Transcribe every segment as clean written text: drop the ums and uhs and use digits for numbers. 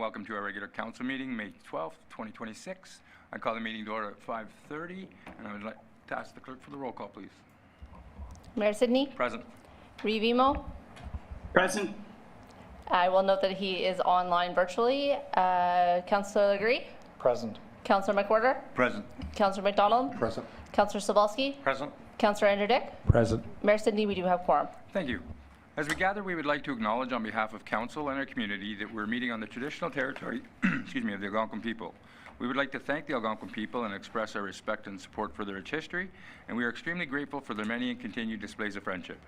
welcome to our regular council meeting, May 12th, 2026. I call the meeting to order at 5:30, and I would like to ask the clerk for the roll call, please. Mayor Sidney? Present. Revimo? Present. I will note that he is online virtually. Councillor Legree? Present. Councillor McWhorter? Present. Councillor McDonald? Present. Councillor Sobalski? Present. Councillor Andrew Dick? Present. Mayor Sidney, we do have quorum. Thank you. As we gather, we would like to acknowledge on behalf of council and our community that we're meeting on the traditional territory of the Algonquin people. We would like to thank the Algonquin people and express our respect and support for their rich history, and we are extremely grateful for their many and continued displays of friendship.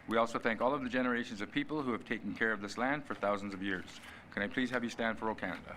We also thank all of the generations of people who have taken care of this land for thousands of years. Can I please have you stand for O Canada?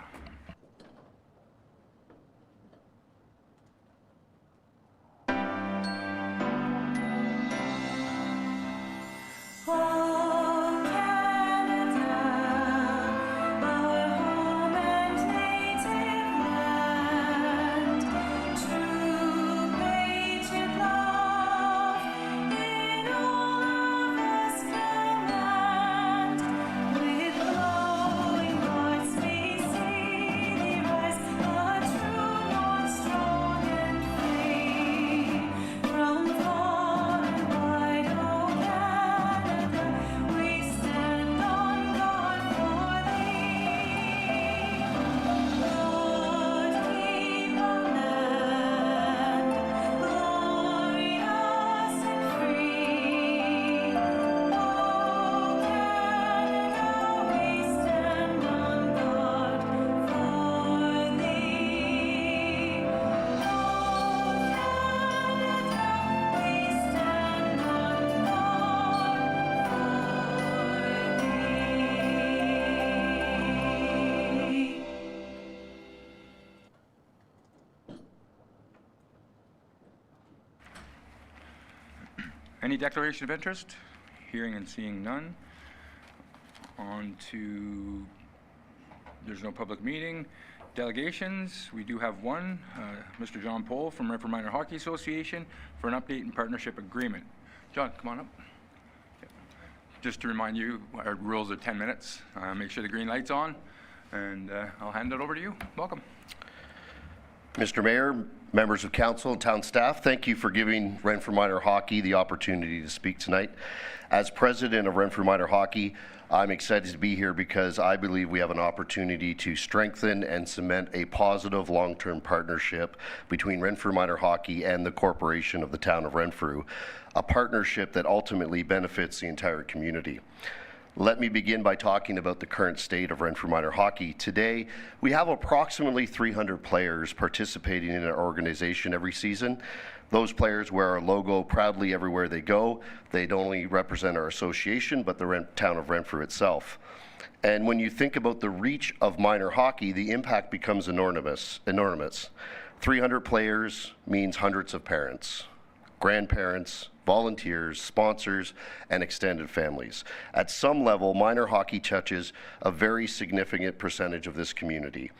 Any declaration of interest? Hearing and seeing none. On to, there's no public meeting. Delegations, we do have one, Mr. John Pohl from Renfrew Minor Hockey Association for an update and partnership agreement. John, come on up. Just to remind you, our rules are 10 minutes. Make sure the green light's on, and I'll hand it over to you. Welcome. Mr. Mayor, members of council and town staff, thank you for giving Renfrew Minor Hockey the opportunity to speak tonight. As president of Renfrew Minor Hockey, I'm excited to be here because I believe we have an opportunity to strengthen and cement a positive long-term partnership between Renfrew Minor Hockey and the corporation of the town of Renfrew, a partnership that ultimately benefits the entire community. Let me begin by talking about the current state of Renfrew Minor Hockey. Today, we have approximately 300 players participating in our organization every season. Those players wear our logo proudly everywhere they go. They don't only represent our association, but the town of Renfrew itself. And when you think about the reach of minor hockey, the impact becomes enormous. 300 players means hundreds of parents, grandparents, volunteers, sponsors, and extended families. At some level, minor hockey touches a very significant percentage of this community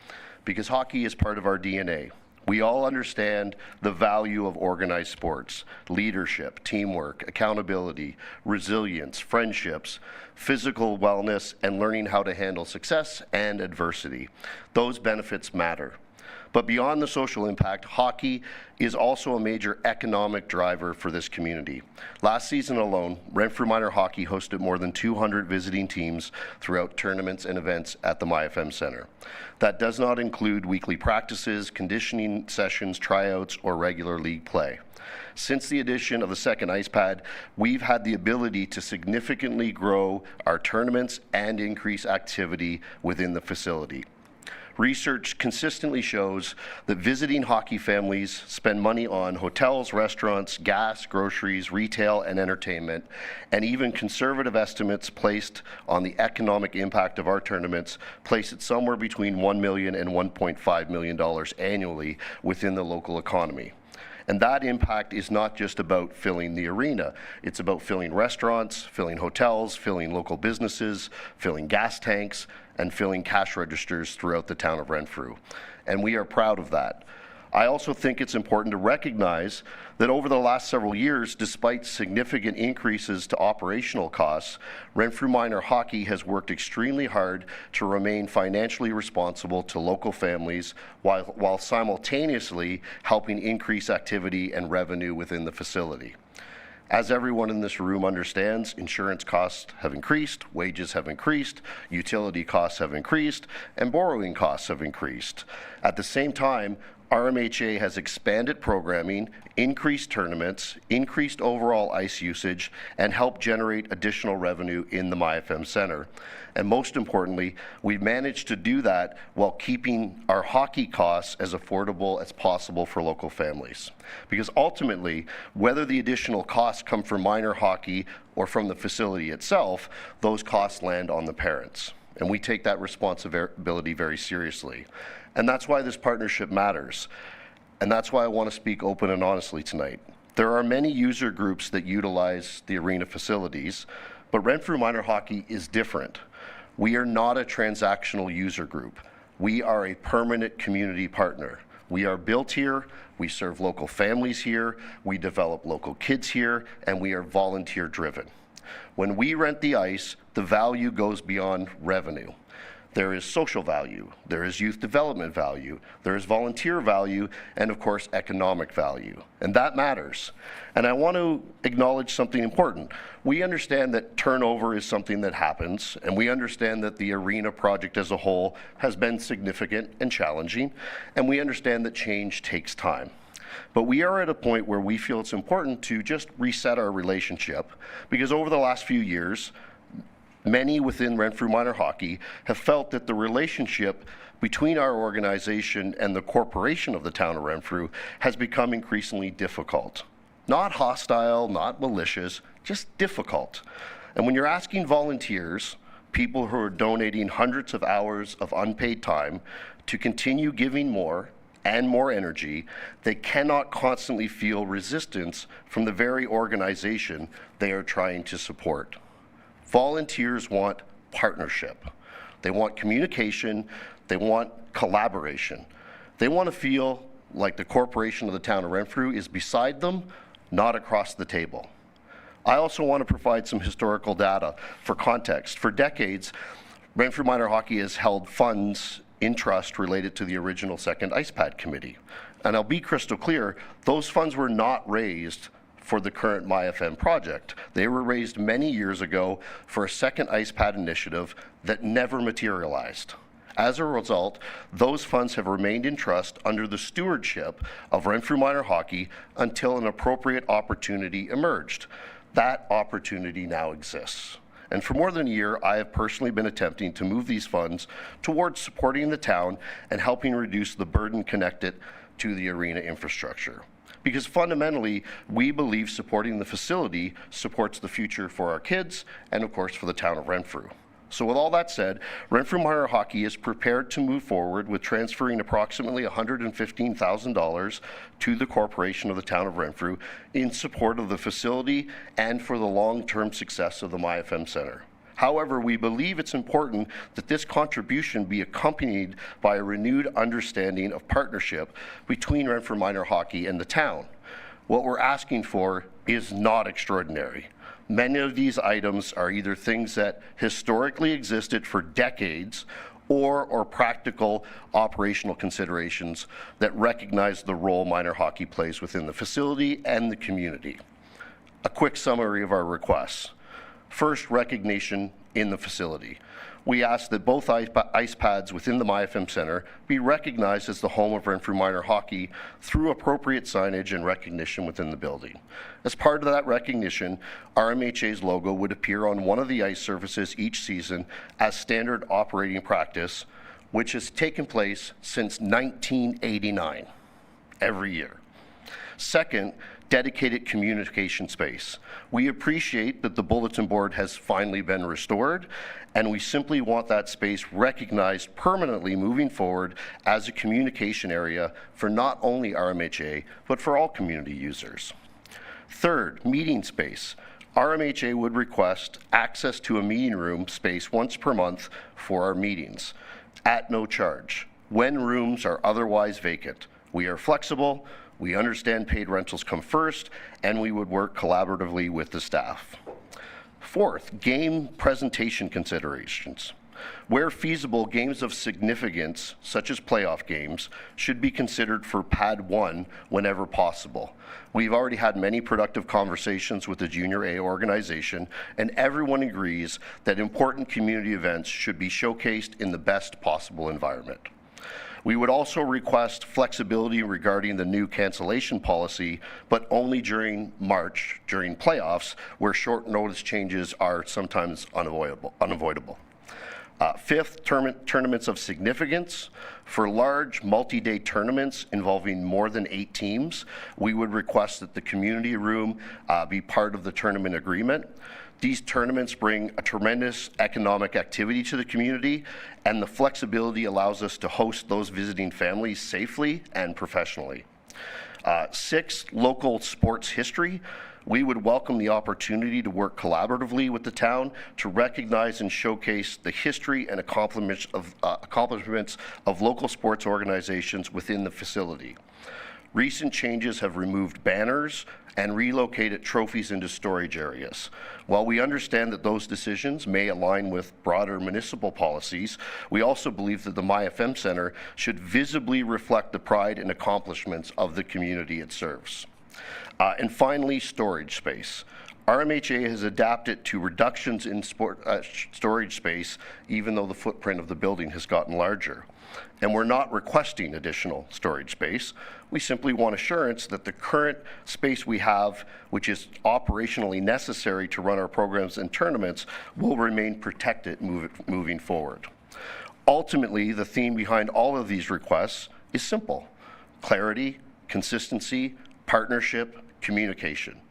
because hockey is part of our DNA. We all understand the value of organized sports, leadership, teamwork, accountability, resilience, friendships, physical wellness, and learning how to handle success and adversity. Those benefits matter. But beyond the social impact, hockey is also a major economic driver for this community. Last season alone, Renfrew Minor Hockey hosted more than 200 visiting teams throughout tournaments and events at the MyFM Centre. That does not include weekly practices, conditioning sessions, tryouts, or regular league play. Since the addition of the second ice pad, we've had the ability to significantly grow our tournaments and increase activity within the facility. Research consistently shows that visiting hockey families spend money on hotels, restaurants, gas, groceries, retail, and entertainment, and even conservative estimates placed on the economic impact of our tournaments place it somewhere between $1 million and $1.5 million annually within the local economy. And that impact is not just about filling the arena. It's about filling restaurants, filling hotels, filling local businesses, filling gas tanks, and filling cash registers throughout the town of Renfrew. And we are proud of that. I also think it's important to recognize that over the last several years, despite significant increases to operational costs, Renfrew Minor Hockey has worked extremely hard to remain financially responsible to local families while simultaneously helping increase activity and revenue within the facility. As everyone in this room understands, insurance costs have increased, wages have increased, utility costs have increased, and borrowing costs have increased. At the same time, RMHA has expanded programming, increased tournaments, increased overall ice usage, and helped generate additional revenue in the MyFM Centre. And most importantly, we've managed to do that while keeping our hockey costs as affordable as possible for local families. Because ultimately, whether the additional costs come from minor hockey or from the facility itself, those costs land on the parents. And we take that responsibility very seriously. And that's why this partnership matters. And that's why I want to speak open and honestly tonight. There are many user groups that utilize the arena facilities, but Renfrew Minor Hockey is different. We are not a transactional user group. We are a permanent community partner. We are built here, we serve local families here, we develop local kids here, and we are volunteer driven. When we rent the ice, the value goes beyond revenue. There is social value, there is youth development value, there is volunteer value, and of course, economic value. And that matters. And I want to acknowledge something important. We understand that turnover is something that happens, and we understand that the arena project as a whole has been significant and challenging, and we understand that change takes time. But we are at a point where we feel it's important to just reset our relationship, because over the last few years, many within Renfrew Minor Hockey have felt that the relationship between our organization and the corporation of the town of Renfrew has become increasingly difficult. Not hostile, not malicious, just difficult. And when you're asking volunteers, people who are donating hundreds of hours of unpaid time, to continue giving more and more energy, they cannot constantly feel resistance from the very organization they are trying to support. Volunteers want partnership. They want communication. They want collaboration. They want to feel like the corporation of the town of Renfrew is beside them, not across the table. I also want to provide some historical data for context. For decades, Renfrew Minor Hockey has held funds in trust related to the original Second Ice Pad Committee. And I'll be crystal clear, those funds were not raised for the current MyFM project. They were raised many years ago for a second ice pad initiative that never materialized. As a result, those funds have remained in trust under the stewardship of Renfrew Minor Hockey until an appropriate opportunity emerged. That opportunity now exists. And for more than a year, I have personally been attempting to move these funds towards supporting the town and helping reduce the burden connected to the arena infrastructure. Because fundamentally, we believe supporting the facility supports the future for our kids and of course for the town of Renfrew. So with all that said, Renfrew Minor Hockey is prepared to move forward with transferring approximately $115,000 to the corporation of the town of Renfrew in support of the facility and for the long-term success of the MyFM Centre. However, we believe it's important that this contribution be accompanied by a renewed understanding of partnership between Renfrew Minor Hockey and the town. What we're asking for is not extraordinary. Many of these items are either things that historically existed for decades or practical operational considerations that recognize the role minor hockey plays within the facility and the community. A quick summary of our requests. First, recognition in the facility. We ask that both ice pads within the MyFM Centre be recognized as the home of Renfrew Minor Hockey through appropriate signage and recognition within the building. As part of that recognition, RMHA's logo would appear on one of the ice surfaces each season as standard operating practice, which has taken place since 1989, every year. Second, dedicated communication space. We appreciate that the bulletin board has finally been restored, and we simply want that space recognized permanently moving forward as a communication area for not only RMHA, but for all community users. Third, meeting space. RMHA would request access to a meeting room space once per month for our meetings, at no charge, when rooms are otherwise vacant. We are flexible, we understand paid rentals come first, and we would work collaboratively with the staff. Fourth, game presentation considerations. Where feasible, games of significance, such as playoff games, should be considered for Pad 1 whenever possible. We've already had many productive conversations with the Junior A organization, and everyone agrees that important community events should be showcased in the best possible environment. We would also request flexibility regarding the new cancellation policy, but only during March, during playoffs, where short notice changes are sometimes unavoidable. Fifth, tournaments of significance. For large multi-day tournaments involving more than 8 teams, we would request that the community room be part of the tournament agreement. These tournaments bring a tremendous economic activity to the community, and the flexibility allows us to host those visiting families safely and professionally. 6, local sports history. We would welcome the opportunity to work collaboratively with the town to recognize and showcase the history and accomplishments of local sports organizations within the facility. Recent changes have removed banners and relocated trophies into storage areas. While we understand that those decisions may align with broader municipal policies, we also believe that the MyFM Center should visibly reflect the pride and accomplishments of the community it serves. And finally, storage space. RMHA has adapted to reductions in storage space, even though the footprint of the building has gotten larger. And we're not requesting additional storage space. We simply want assurance that the current space we have, which is operationally necessary to run our programs and tournaments, will remain protected moving forward. Ultimately, the theme behind all of these requests is simple: clarity, consistency, partnership, communication.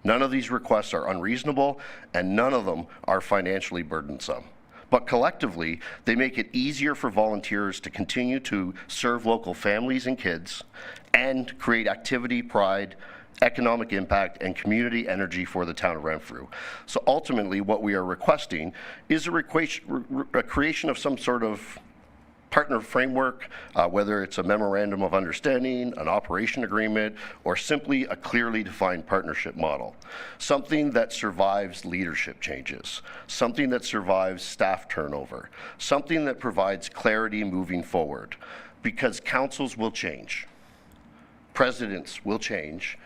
None of these requests are unreasonable, and none of them are financially burdensome. But collectively, they make it easier for volunteers to continue to serve local families and kids and create activity, pride, economic impact, and community energy for the town of Renfrew. So ultimately, what we are requesting is a creation of some sort of partner framework, whether it's a memorandum of understanding, an operation agreement, or simply a clearly defined partnership model. Something that survives leadership changes, something that survives staff turnover, something that provides clarity moving forward, because councils will change, presidents will change,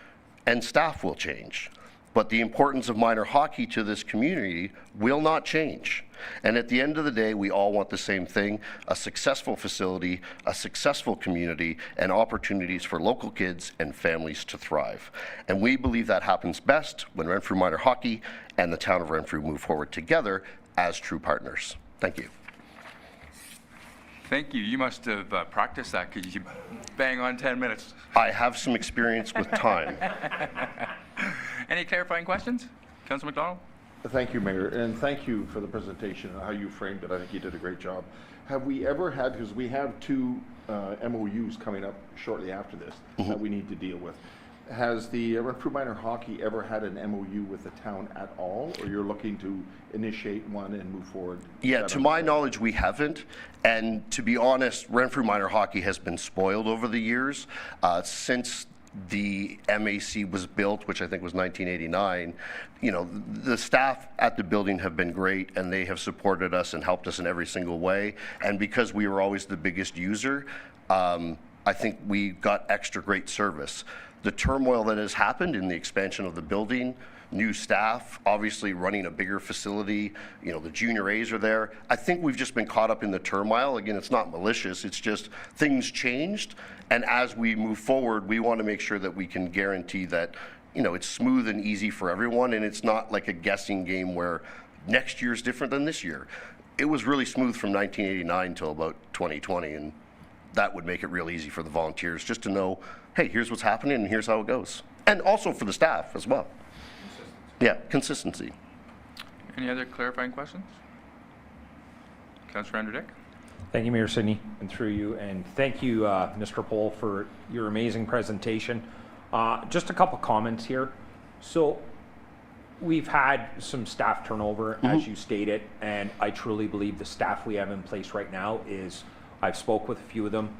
and staff will change. But the importance of minor hockey to this community will not change. And at the end of the day, we all want the same thing: a successful facility, a successful community, and opportunities for local kids and families to thrive. And we believe that happens best when Renfrew Minor Hockey and the town of Renfrew move forward together as true partners. Thank you. Thank you. You must have practiced that, because you bang on 10 minutes. I have some experience with time. Any clarifying questions? Councilor McDonald? Thank you, Mayor, and thank you for the presentation and how you framed it. I think you did a great job. Have we ever had, because we have 2 MOUs coming up shortly after this that we need to deal with. Has the Renfrew Minor Hockey ever had an MOU with the town at all, or you're looking to initiate one and move forward? Yeah, to my knowledge, we haven't. And to be honest, Renfrew Minor Hockey has been spoiled over the years. Since the MAC was built, which I think was 1989, you know, the staff at the building have been great, and they have supported us and helped us in every single way. And because we were always the biggest user, I think we got extra great service. The turmoil that has happened in the expansion of the building, new staff, obviously running a bigger facility, you know, the junior A's are there. I think we've just been caught up in the turmoil. Again, it's not malicious, it's just things changed. And as we move forward, we want to make sure that we can guarantee that, you know, it's smooth and easy for everyone, and it's not like a guessing game where next year is different than this year. It was really smooth from 1989 till about 2020, and that would make it real easy for the volunteers just to know, hey, here's what's happening and here's how it goes. And also for the staff as well. Yeah, consistency. Any other clarifying questions? Councilor Andrew Dick? Thank you, Mayor Sidney, and through you, and thank you, Mr. Pohl, for your amazing presentation. Just a couple comments here. So we've had some staff turnover, as you stated, and I truly believe the staff we have in place right now is, I've spoke with a few of them,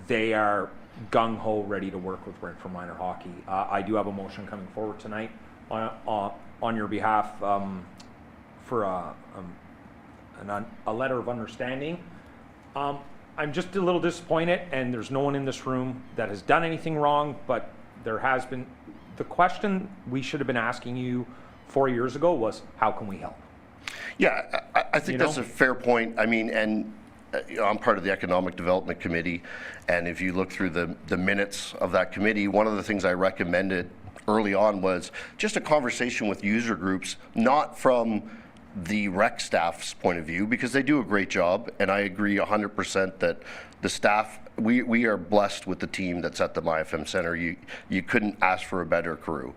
they are gung-ho, ready to work with Renfrew Minor Hockey. I do have a motion coming forward tonight on your behalf for a letter of understanding. I'm just a little disappointed, and there's no one in this room that has done anything wrong, but there has been, the question we should have been asking you 4 years ago was, how can we help? Yeah, I think that's a fair point. I mean, and I'm part of the Economic Development Committee, and if you look through the minutes of that committee, one of the things I recommended early on was just a conversation with user groups, not from the rec staff's point of view, because they do a great job, and I agree 100% that the staff, we are blessed with the team that's at the MyFM Center. You couldn't ask for a better crew.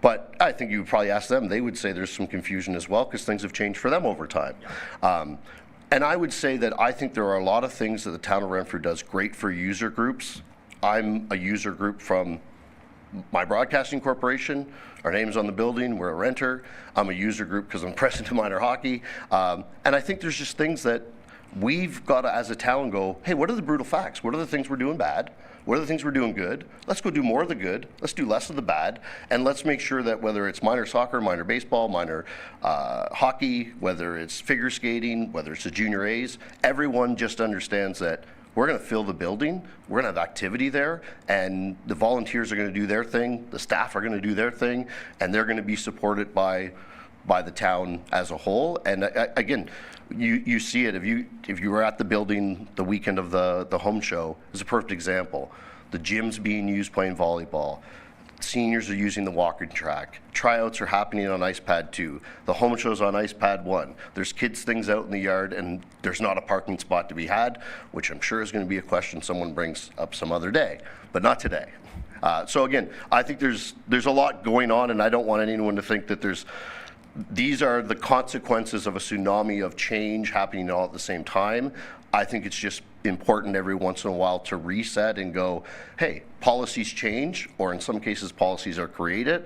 But I think you would probably ask them, they would say there's some confusion as well, because things have changed for them over time. And I would say that I think there are a lot of things that the town of Renfrew does great for user groups. I'm a user group from my broadcasting corporation. Our name's on the building, we're a renter. I'm a user group because I'm president of Minor Hockey. And I think there's just things that we've got to, as a town, go, hey, what are the brutal facts? What are the things we're doing bad? What are the things we're doing good? Let's go do more of the good. Let's do less of the bad. And let's make sure that whether it's minor soccer, minor baseball, minor hockey, whether it's figure skating, whether it's the junior A's, everyone just understands that we're going to fill the building, we're going to have activity there, and the volunteers are going to do their thing, the staff are going to do their thing, and they're going to be supported by the town as a whole. And again, you see it, if you were at the building the weekend of the home show, is a perfect example. The gym's being used playing volleyball. Seniors are using the walking track. Tryouts are happening on Ice Pad 2. The home show's on Ice Pad 1. There's kids' things out in the yard, and there's not a parking spot to be had, which I'm sure is going to be a question someone brings up some other day, but not today. So again, I think there's a lot going on, and I don't want anyone to think that these are the consequences of a tsunami of change happening all at the same time. I think it's just important every once in a while to reset and go, hey, policies change, or in some cases policies are created.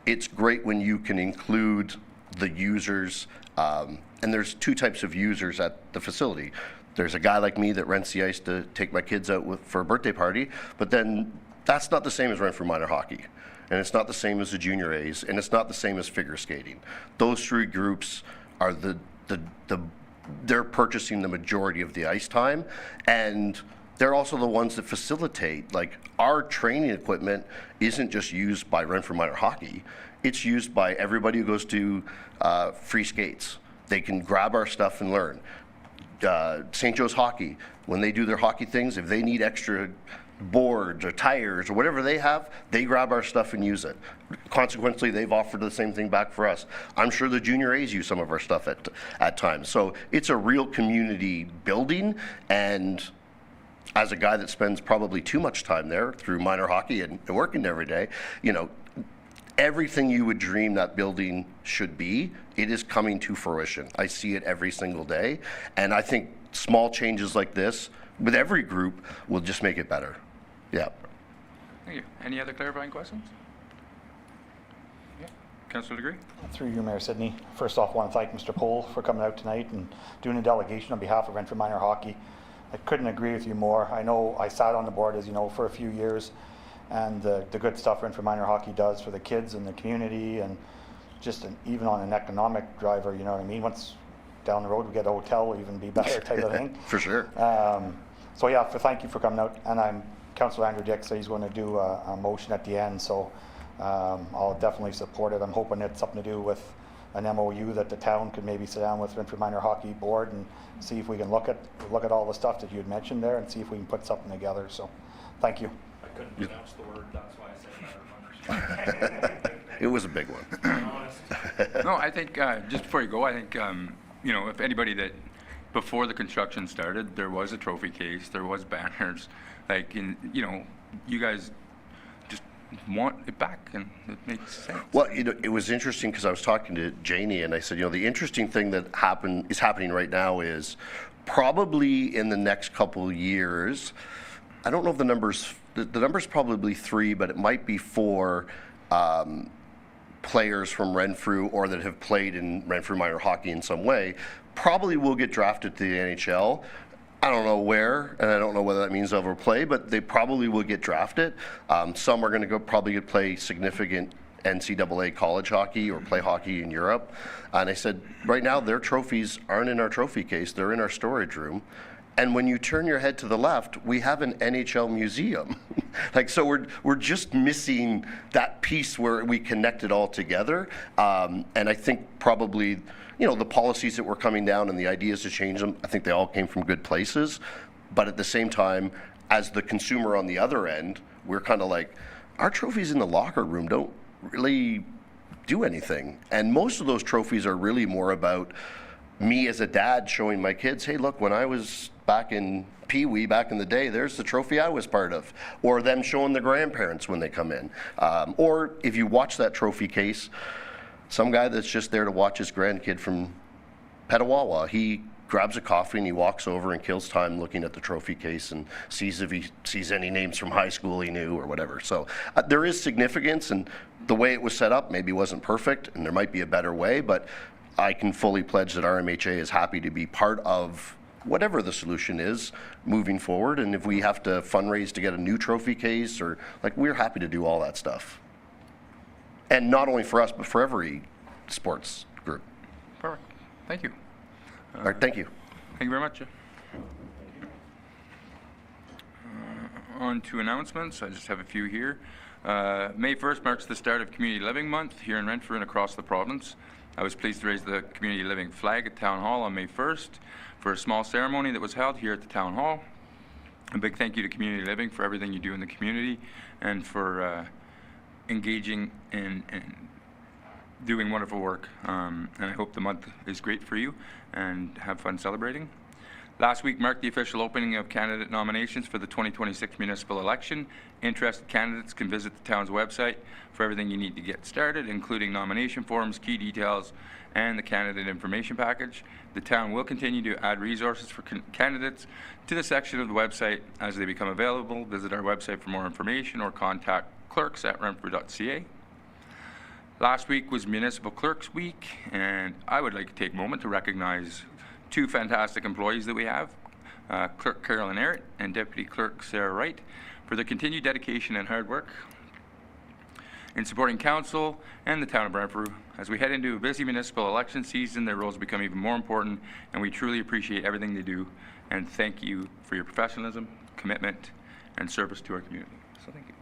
It's great when you can include the users, and there's two types of users at the facility. There's a guy like me that rents the ice to take my kids out for a birthday party, but then that's not the same as Renfrew Minor Hockey. And it's not the same as the junior A's, and it's not the same as figure skating. Those three groups are they're purchasing the majority of the ice time, and they're also the ones that facilitate. Like, our training equipment isn't just used by Renfrew Minor Hockey, it's used by everybody who goes to free skates. They can grab our stuff and learn. St. Joe's Hockey, when they do their hockey things, if they need extra boards or tires or whatever they have, they grab our stuff and use it. Consequently, they've offered the same thing back for us. I'm sure the junior A's use some of our stuff at times. So it's a real community building, and as a guy that spends probably too much time there through minor hockey and working every day, everything you would dream that building should be, it is coming to fruition. I see it every single day, and I think small changes like this with every group will just make it better. Yeah. Thank you. Any other clarifying questions? Yeah. Councillor Degree? Through you, Mayor Sidney. First off, I want to thank Mr. Poole for coming out tonight and doing a delegation on behalf of Renfrew Minor Hockey. I couldn't agree with you more. I know I sat on the board, as you know, for a few years, and the good stuff Renfrew Minor Hockey does for the kids and the community, and just even on an economic driver, you know what I mean? Once down the road we get a hotel, will even be better type of thing. For sure. So yeah, thank you for coming out. And Councillor Andrew Dick said he's going to do a motion at the end, so I'll definitely support it. I'm hoping it's something to do with an MOU that the town could maybe sit down with Renfrew Minor Hockey Board and see if we can look at all the stuff that you had mentioned there and see if we can put something together. So thank you. I couldn't pronounce the word, that's why I said better of understanding. It was a big one. No, I think, just before you go, I think, if anybody that, before the construction started, there was a trophy case, there was banners, you guys just want it back, and it makes sense. Well, it was interesting because I was talking to Janie, and I said, the interesting thing that is happening right now is probably in the next couple of years, I don't know if the number's probably 3, but it might be 4 players from Renfrew or that have played in Renfrew Minor Hockey in some way probably will get drafted to the NHL. I don't know where, and I don't know whether that means they'll play, but they probably will get drafted. Some are going to probably play significant NCAA college hockey or play hockey in Europe. And I said, right now their trophies aren't in our trophy case, they're in our storage room. And when you turn your head to the left, we have an NHL museum. Like, so we're just missing that piece where we connect it all together. And I think probably, you know, the policies that were coming down and the ideas to change them, I think they all came from good places. But at the same time, as the consumer on the other end, we're kind of like, our trophies in the locker room don't really do anything. And most of those trophies are really more about me as a dad showing my kids, hey, look, when I was back in Pee Wee back in the day, there's the trophy I was part of. Or them showing the grandparents when they come in. Or if you watch that trophy case, some guy that's just there to watch his grandkid from Petawawa, he grabs a coffee and he walks over and kills time looking at the trophy case and sees if he sees any names from high school he knew or whatever. So there is significance, and the way it was set up maybe wasn't perfect, and there might be a better way, but I can fully pledge that RMHA is happy to be part of whatever the solution is moving forward. And if we have to fundraise to get a new trophy case, or like, we're happy to do all that stuff. And not only for us, but for every sports group. Perfect. Thank you. All right, thank you. Thank you very much. On to announcements. I just have a few here. May 1st marks the start of Community Living Month here in Renfrew and across the province. I was pleased to raise the Community Living flag at Town Hall on May 1st for a small ceremony that was held here at the Town Hall. A big thank you to Community Living for everything you do in the community and for engaging and doing wonderful work. And I hope the month is great for you and have fun celebrating. Last week marked the official opening of candidate nominations for the 2026 municipal election. Interested candidates can visit the town's website for everything you need to get started, including nomination forms, key details, and the candidate information package. The town will continue to add resources for candidates to the section of the website as they become available. Visit our website for more information or contact clerks at renfrew.ca. Last week was Municipal Clerks Week, and I would like to take a moment to recognize two fantastic employees that we have, Clerk Carolyn Arrett and Deputy Clerk Sarah Wright, for their continued dedication and hard work in supporting council and the town of Renfrew. As we head into a busy municipal election season, their roles become even more important, and we truly appreciate everything they do, and thank you for your professionalism, commitment, and service to our community. So thank you.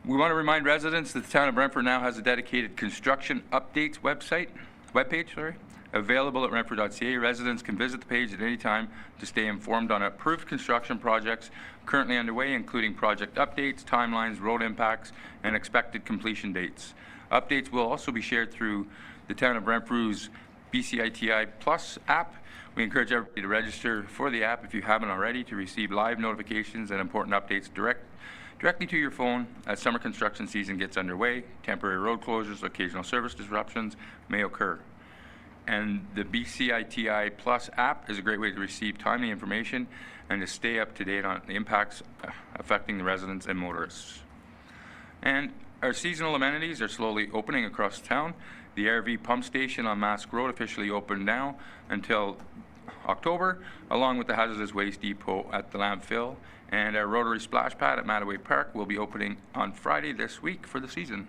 We want to remind residents that the town of Renfrew now has a dedicated construction updates webpage, available at renfrew.ca. Residents can visit the page at any time to stay informed on approved construction projects currently underway, including project updates, timelines, road impacts, and expected completion dates. Updates will also be shared through the town of Renfrew's BCITI Plus app. We encourage everybody to register for the app if you haven't already to receive live notifications and important updates directly to your phone as summer construction season gets underway. Temporary road closures, occasional service disruptions may occur. And the BCITI Plus app is a great way to receive timely information and to stay up to date on the impacts affecting the residents and motorists. And our seasonal amenities are slowly opening across town. The RV pump station on Mask Road officially opened now until October, along with the hazardous waste depot at the Landfill. And our Rotary Splash Pad at Mattaway Park will be opening on Friday this week for the season.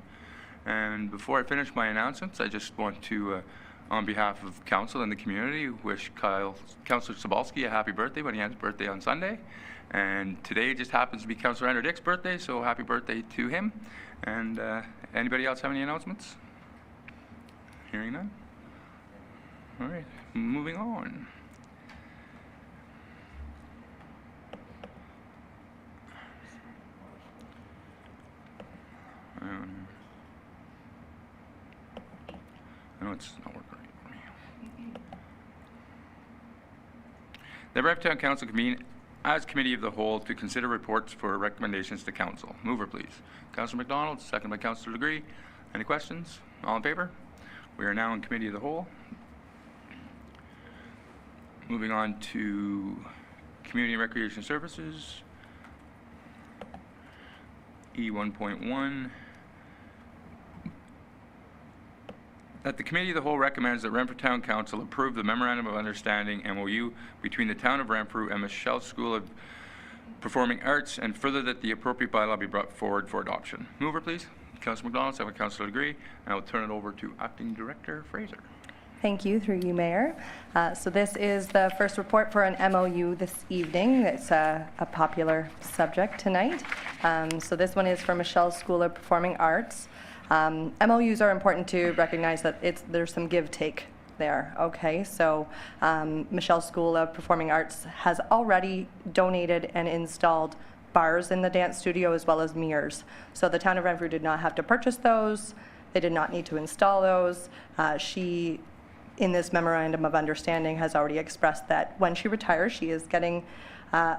And before I finish my announcements, I just want to on behalf of council and the community, wish Councillor Sobalski a happy birthday when he has his birthday on Sunday. And today just happens to be Councillor Andrew Dick's birthday, so happy birthday to him. And anybody else have any announcements? Hearing none? All right, moving on. I know it's not working right for me. The Renfrew Town Council convened as Committee of the Whole to consider reports for recommendations to Council. Mover, please. Councillor McDonald, second by Councillor Legree. Any questions? All in favor? We are now in Committee of the Whole. Moving on to Community and Recreation Services. E1.1. That the Committee of the Whole recommends that Renfrew Town Council approve the Memorandum of Understanding, MOU, between the Town of Renfrew and Michelle School of Performing Arts, and further that the appropriate bylaw be brought forward for adoption. Mover, please. Councillor McDonald, second by Councillor Degree, and I will turn it over to Acting Director Fraser. Thank you, through you, Mayor. So this is the first report for an MOU this evening. It's a popular subject tonight. So this one is for Michelle School of Performing Arts. MOUs are important to recognize that there's some give-take there, okay? So Michelle School of Performing Arts has already donated and installed bars in the dance studio as well as mirrors. So the town of Renfrew did not have to purchase those. They did not need to install those. She, in this memorandum of understanding, has already expressed that when she retires, she is getting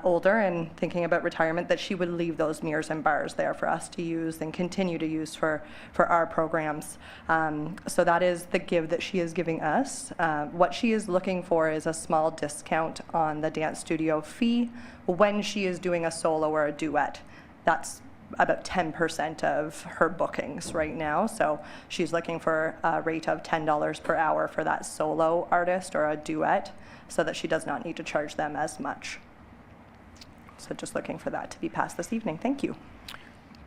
older and thinking about retirement, that she would leave those mirrors and bars there for us to use and continue to use for our programs. So that is the give that she is giving us. What she is looking for is a small discount on the dance studio fee when she is doing a solo or a duet. That's about 10% of her bookings right now. So she's looking for a rate of $10 per hour for that solo artist or a duet, so that she does not need to charge them as much. So just looking for that to be passed this evening. Thank you.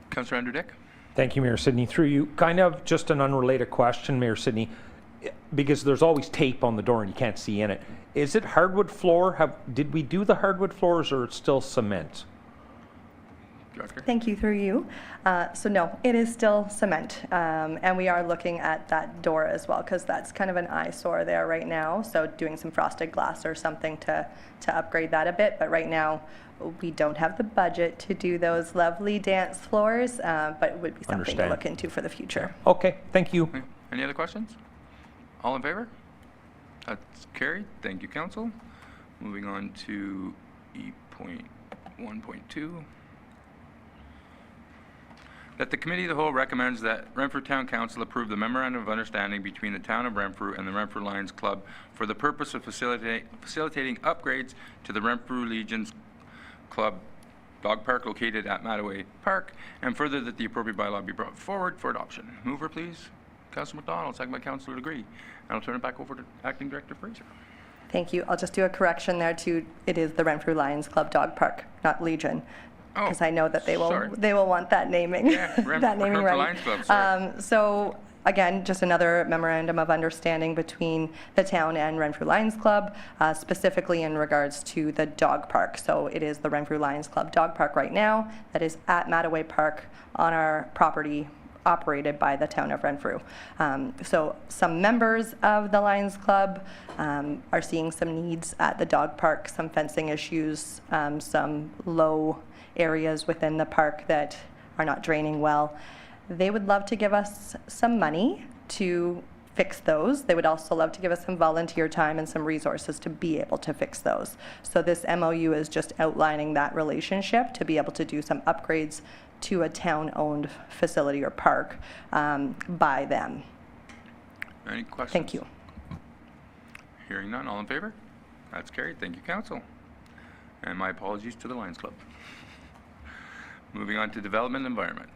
Councillor Andrew Dick. Thank you, Mayor Sidney. Through you, kind of just an unrelated question, Mayor Sidney, because there's always tape on the door and you can't see in it. Is it hardwood floor? Did we do the hardwood floors, or it's still cement? Director. Thank you, through you. So no, it is still cement. And we are looking at that door as well, because that's kind of an eyesore there right now. So doing some frosted glass or something to upgrade that a bit. But right now, we don't have the budget to do those lovely dance floors, but it would be something to look into for the future. Okay, thank you. Okay. Any other questions? All in favor? That's carried. Thank you, Council. Moving on to E.1.2. That the Committee of the Whole recommends that Renfrew Town Council approve the Memorandum of Understanding between the Town of Renfrew and the Renfrew Lions Club for the purpose of facilitating upgrades to the Renfrew Legions Club dog park located at Mattaway Park, and further that the appropriate bylaw be brought forward for adoption. Mover, please. Councillor McDonald, second by Councillor Degree. And I'll turn it back over to Acting Director Fraser. Thank you. I'll just do a correction there too. It is the Renfrew Lions Club Dog Park, not Legion. Oh, because I know that they sorry. will want that naming. Yeah, that naming Renfrew right. Lions Club, sorry. So again, just another memorandum of understanding between the town and Renfrew Lions Club, specifically in regards to the dog park. So it is the Renfrew Lions Club dog park right now that is at Mattaway Park on our property, operated by the town of Renfrew. So some members of the Lions Club are seeing some needs at the dog park, some fencing issues, some low areas within the park that are not draining well. They would love to give us some money to fix those. They would also love to give us some volunteer time and some resources to be able to fix those. So this MOU is just outlining that relationship to be able to do some upgrades to a town-owned facility or park by them. Any questions? Thank you. Hearing none, all in favor? That's carried. Thank you, Council. And my apologies to the Lions Club. Moving on to Development and Environment.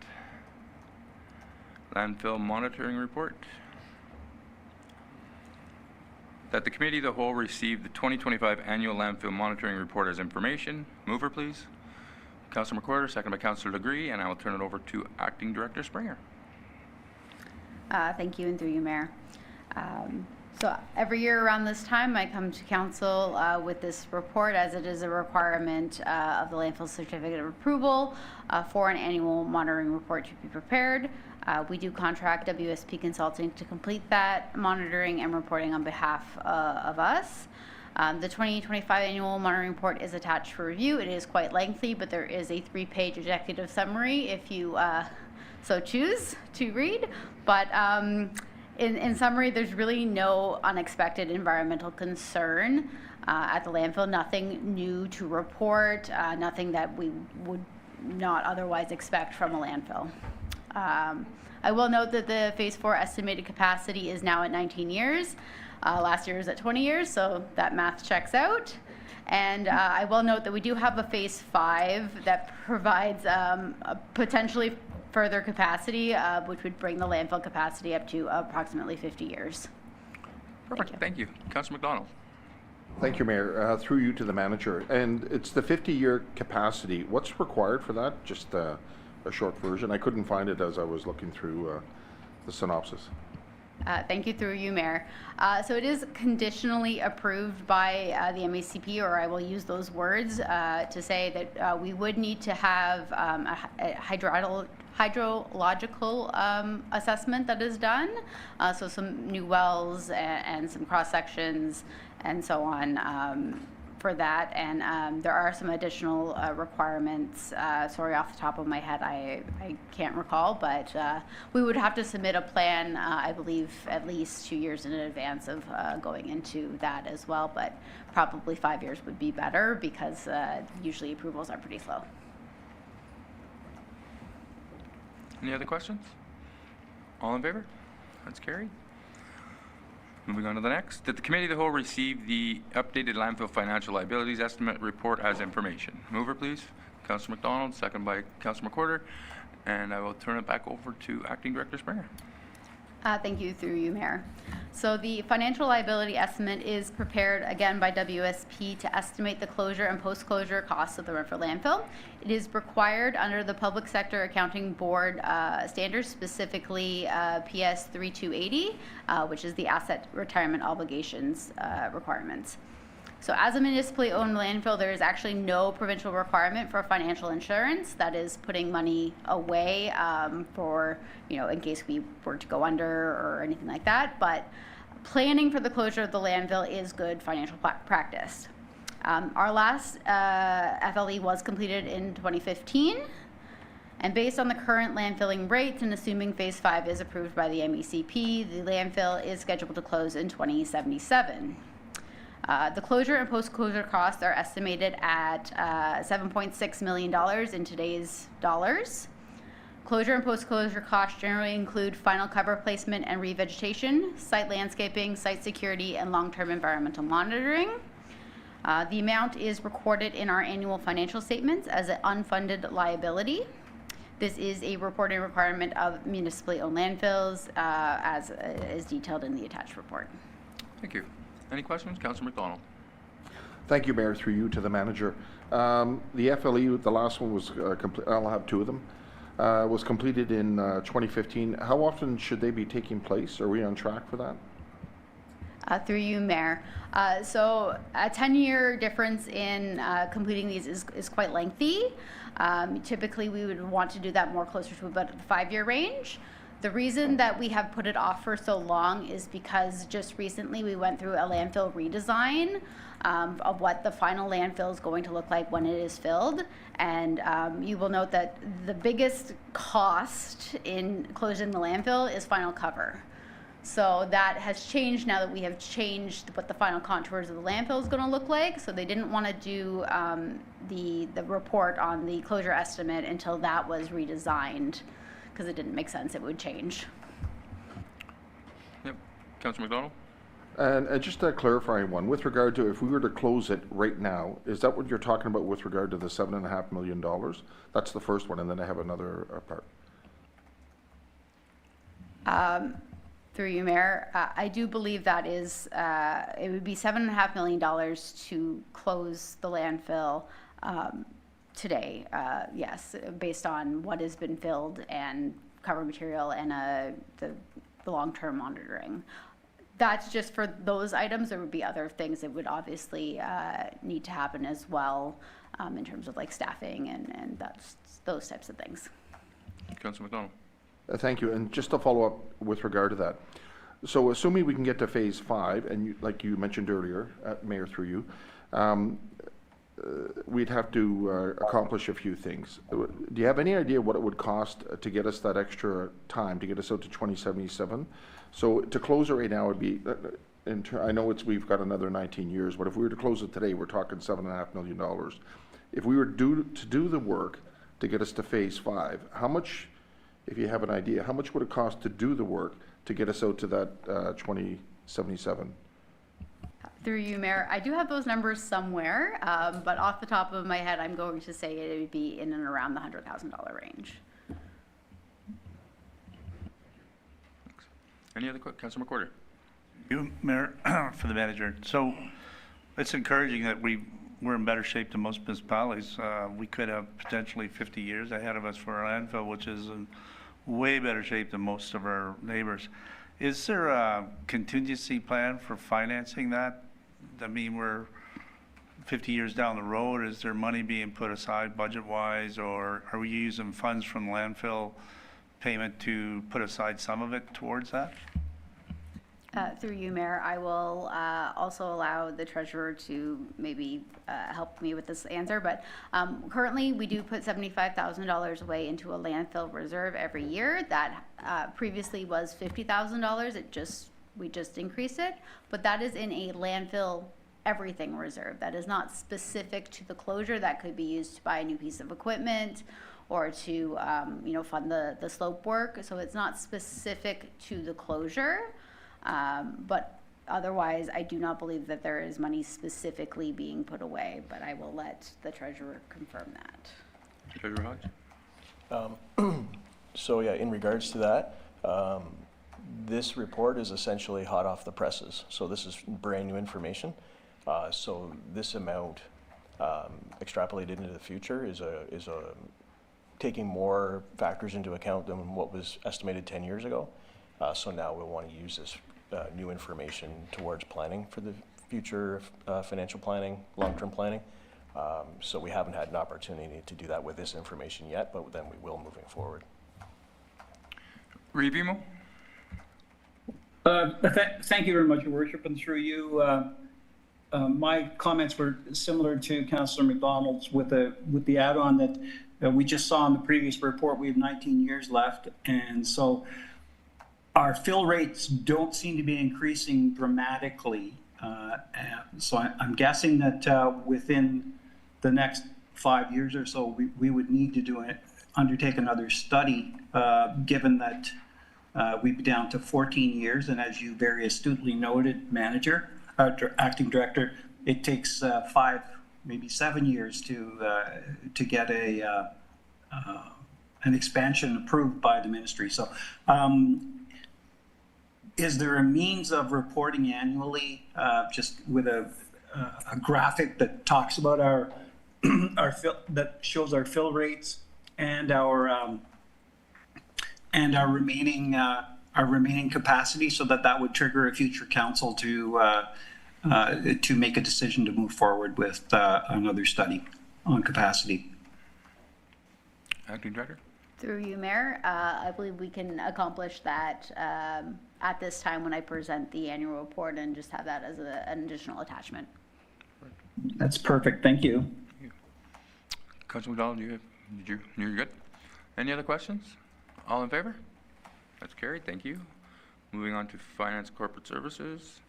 Landfill Monitoring Report. That the Committee of the Whole receive the 2025 Annual Landfill Monitoring Report as information. Mover, please. Councillor McWhorter, second by Councillor Degree, and I will turn it over to Acting Director Springer. Thank you, and through you, Mayor. So every year around this time, I come to Council with this report, as it is a requirement of the Landfill Certificate of Approval for an annual monitoring report to be prepared. We do contract WSP Consulting to complete that monitoring and reporting on behalf of us. The 2025 annual monitoring report is attached for review. It is quite lengthy, but there is a 3-page executive summary if you so choose to read. But in summary, there's really no unexpected environmental concern at the landfill, nothing new to report, nothing that we would not otherwise expect from a landfill. I will note that the Phase 4 estimated capacity is now at 19 years. Last year was at 20 years, so that math checks out. And I will note that we do have a Phase 5 that provides potentially further capacity, which would bring the landfill capacity up to approximately 50 years. Perfect, thank you. Councillor McDonald. Thank you, Mayor. Through you to the manager. And it's the 50-year capacity. What's required for that? Just a short version. I couldn't find it as I was looking through the synopsis. Thank you, through you, Mayor. So it is conditionally approved by the MACP, or I will use those words to say that we would need to have a hydrological assessment that is done. So some new wells and some cross sections and so on for that. And there are some additional requirements. Sorry, off the top of my head, I can't recall, but we would have to submit a plan, I believe, at least 2 years in advance of going into that as well. But probably 5 years would be better because usually approvals are pretty slow. Any other questions? All in favor? That's carried. Moving on to the next. Did the Committee of the Whole receive the updated landfill financial liabilities estimate report as information? Mover, please. Councillor McDonald, second by Councillor McWhorter. And I will turn it back over to Acting Director Springer. Thank you, through you, Mayor. So the financial liability estimate is prepared again by WSP to estimate the closure and post-closure costs of the Renfrew landfill. It is required under the Public Sector Accounting Board standards, specifically PS 3280, which is the asset retirement obligations requirements. So as a municipally owned landfill, there is actually no provincial requirement for financial insurance. That is putting money away for, in case we were to go under or anything like that. But planning for the closure of the landfill is good financial practice. Our last FLE was completed in 2015. And based on the current landfilling rates and assuming Phase 5 is approved by the MECP, the landfill is scheduled to close in 2077. The closure and post-closure costs are estimated at $7.6 million in today's dollars. Closure and post-closure costs generally include final cover placement and revegetation, site landscaping, site security, and long-term environmental monitoring. The amount is recorded in our annual financial statements as an unfunded liability. This is a reporting requirement of municipally owned landfills, as is detailed in the attached report. Thank you. Any questions? Councillor McDonald. Thank you, Mayor. Through you to the manager. The FLE, the last one was complete. I'll have two of them. Was completed in 2015. How often should they be taking place? Are we on track for that? Through you, Mayor. So a 10-year difference in completing these is quite lengthy. Typically, we would want to do that more closer to about the 5-year range. The reason that we have put it off for so long is because just recently we went through a landfill redesign of what the final landfill is going to look like when it is filled. And you will note that the biggest cost in closing the landfill is final cover. So that has changed now that we have changed what the final contours of the landfill is going to look like. So they didn't want to do the report on the closure estimate until that was redesigned, because it didn't make sense, it would change. Yep. Councillor McDonald? And just a clarifying one, with regard to if we were to close it right now, is that what you're talking about with regard to the $7.5 million? That's the first one, and then I have another part. Through you, Mayor, I do believe that is, it would be $7.5 million to close the landfill today, yes, based on what has been filled and cover material and the long-term monitoring. That's just for those items. There would be other things that would obviously need to happen as well in terms of like staffing and those types of things. Councillor McDonald. Thank you. And just to follow up with regard to that. So assuming we can get to Phase 5, and like you mentioned earlier, Mayor, through you, we'd have to accomplish a few things. Do you have any idea what it would cost to get us that extra time, to get us out to 2077? So to close it right now would be, I know we've got another 19 years, but if we were to close it today, we're talking $7.5 million. If we were to do the work to get us to Phase 5, how much, if you have an idea, how much would it cost to do the work to get us out to that 2077? Through you, Mayor, I do have those numbers somewhere, but off the top of my head, I'm going to say it would be in and around the $100,000 range. Any other Councilor McWhorter? You, Mayor, for the manager. So it's encouraging that we're in better shape than most municipalities. We could have potentially 50 years ahead of us for our landfill, which is in way better shape than most of our neighbors. Is there a contingency plan for financing that? I mean, we're 50 years down the road. Is there money being put aside budget-wise, or are we using funds from landfill payment to put aside some of it towards that? Through you, Mayor, I will also allow the treasurer to maybe help me with this answer, but currently we do put $75,000 away into a landfill reserve every year. That previously was $50,000. We just increased it, but that is in a landfill everything reserve. That is not specific to the closure. That could be used to buy a new piece of equipment or to fund the slope work. So it's not specific to the closure. But otherwise, I do not believe that there is money specifically being put away, but I will let the treasurer confirm that. Treasurer Hodge? So yeah, in regards to that, this report is essentially hot off the presses. So this is brand new information. So this amount extrapolated into the future is taking more factors into account than what was estimated 10 years ago. So now we'll want to use this new information towards planning for the future financial planning, long-term planning. So we haven't had an opportunity to do that with this information yet, but then we will moving forward. Revimo? Thank you very much, Your Worship, and through you, my comments were similar to Councillor McDonald's with the add-on that we just saw in the previous report. We have 19 years left, and so our fill rates don't seem to be increasing dramatically. So I'm guessing that within the next 5 years or so, we would need to undertake another study, given that we'd be down to 14 years. And as you very astutely noted, acting director, it takes 5, maybe 7 years to get an expansion approved by the ministry. So is there a means of reporting annually, just with a graphic that talks about our that shows our fill rates and our remaining capacity, so that would trigger a future council to make a decision to move forward with another study on capacity? Acting Director? Through you, Mayor, I believe we can accomplish that at this time when I present the annual report, and just have that as an additional attachment. That's perfect. Thank you. Councilor McDonald, you're good? Any other questions? All in favor? That's carried. Thank you. Moving on to Finance Corporate Services.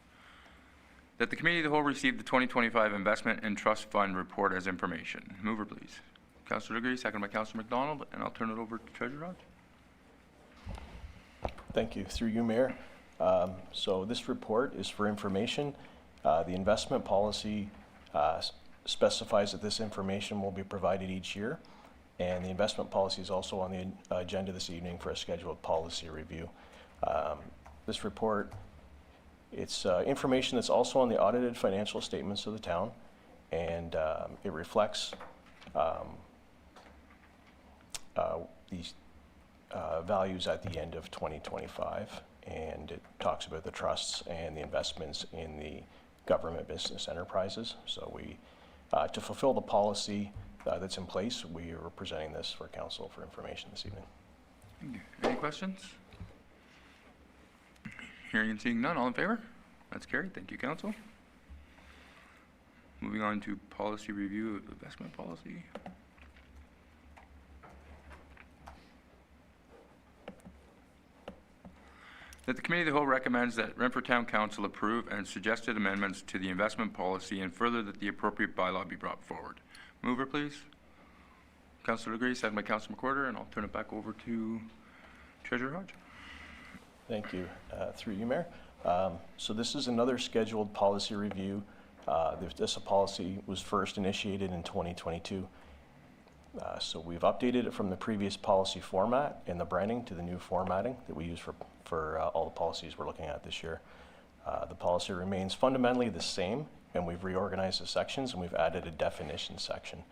That the Committee of the Whole received the 2025 Investment and Trust Fund report as information. Mover, please. Councilor Degree, second by Councilor McDonald, and I'll turn it over to Treasurer Hodge. Thank you. Through you, Mayor. So this report is for information. The investment policy specifies that this information will be provided each year, and the investment policy is also on the agenda this evening for a scheduled policy review. This report, it's information that's also on the audited financial statements of the town, and it reflects these values at the end of 2025, and it talks about the trusts and the investments in the government business enterprises. So we, to fulfill the policy that's in place, we are presenting this for council for information this evening. Thank you. Any questions? Hearing and seeing none, all in favor? That's carried. Thank you, Council. Moving on to policy review of investment policy. That the Committee of the Whole recommends that Renfrew Town Council approve and suggested amendments to the investment policy, and further that the appropriate bylaw be brought forward. Mover, please. Councilor Degree, second by Councilor McWhorter, and I'll turn it back over to Treasurer Hodge. Thank you. Through you, Mayor. So this is another scheduled policy review. This policy was first initiated in 2022. So we've updated it from the previous policy format and the branding to the new formatting that we use for all the policies we're looking at this year. The policy remains fundamentally the same, and we've reorganized the sections and we've added a definition section.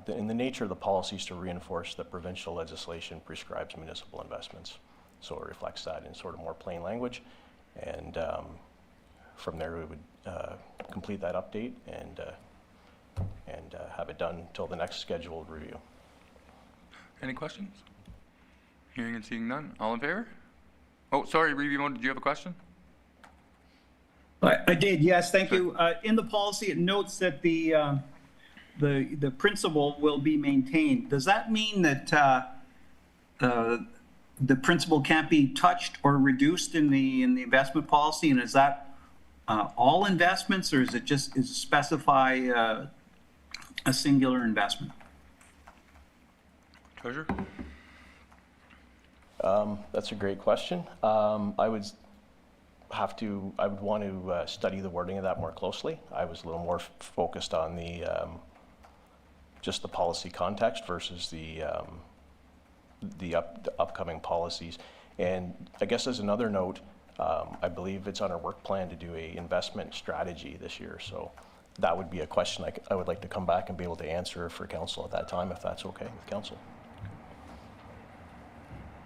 In the nature of the policy is to reinforce that provincial legislation prescribes municipal investments. So it reflects that in sort of more plain language. And from there, we would complete that update and have it done until the next scheduled review. Any questions? Hearing and seeing none. All in favor? Oh, sorry, Review, did you have a question? I did, yes, thank you. In the policy, it notes that the principal will be maintained. Does that mean that the principal can't be touched or reduced in the investment policy? And is that all investments, or is it specify a singular investment? Treasurer? That's a great question. I would want to study the wording of that more closely. I was a little more focused on the just the policy context versus the upcoming policies. And I guess as another note, I believe it's on our work plan to do a investment strategy this year. So that would be a question I would like to come back and be able to answer for council at that time, if that's okay with council.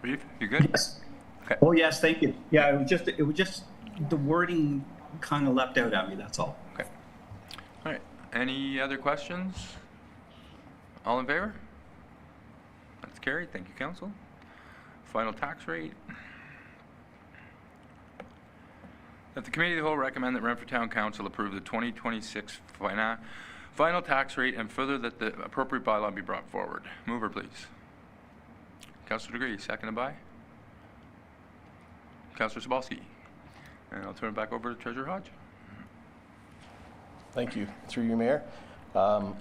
Reeve, you good? Yes. Okay. Oh, yes, thank you. Yeah, it was just the wording kind of leapt out at me, that's all. Okay. All right. Any other questions? All in favor? That's carried. Thank you, council. Final tax rate. That the Committee of the Whole recommend that Renfrew Town Council approve the 2026 final tax rate, and further that the appropriate bylaw be brought forward. Mover, please. Councillor Degree, seconded by Councillor Sobalski. And I'll turn it back over to Treasurer Hodge. Thank you. Through you, Mayor. So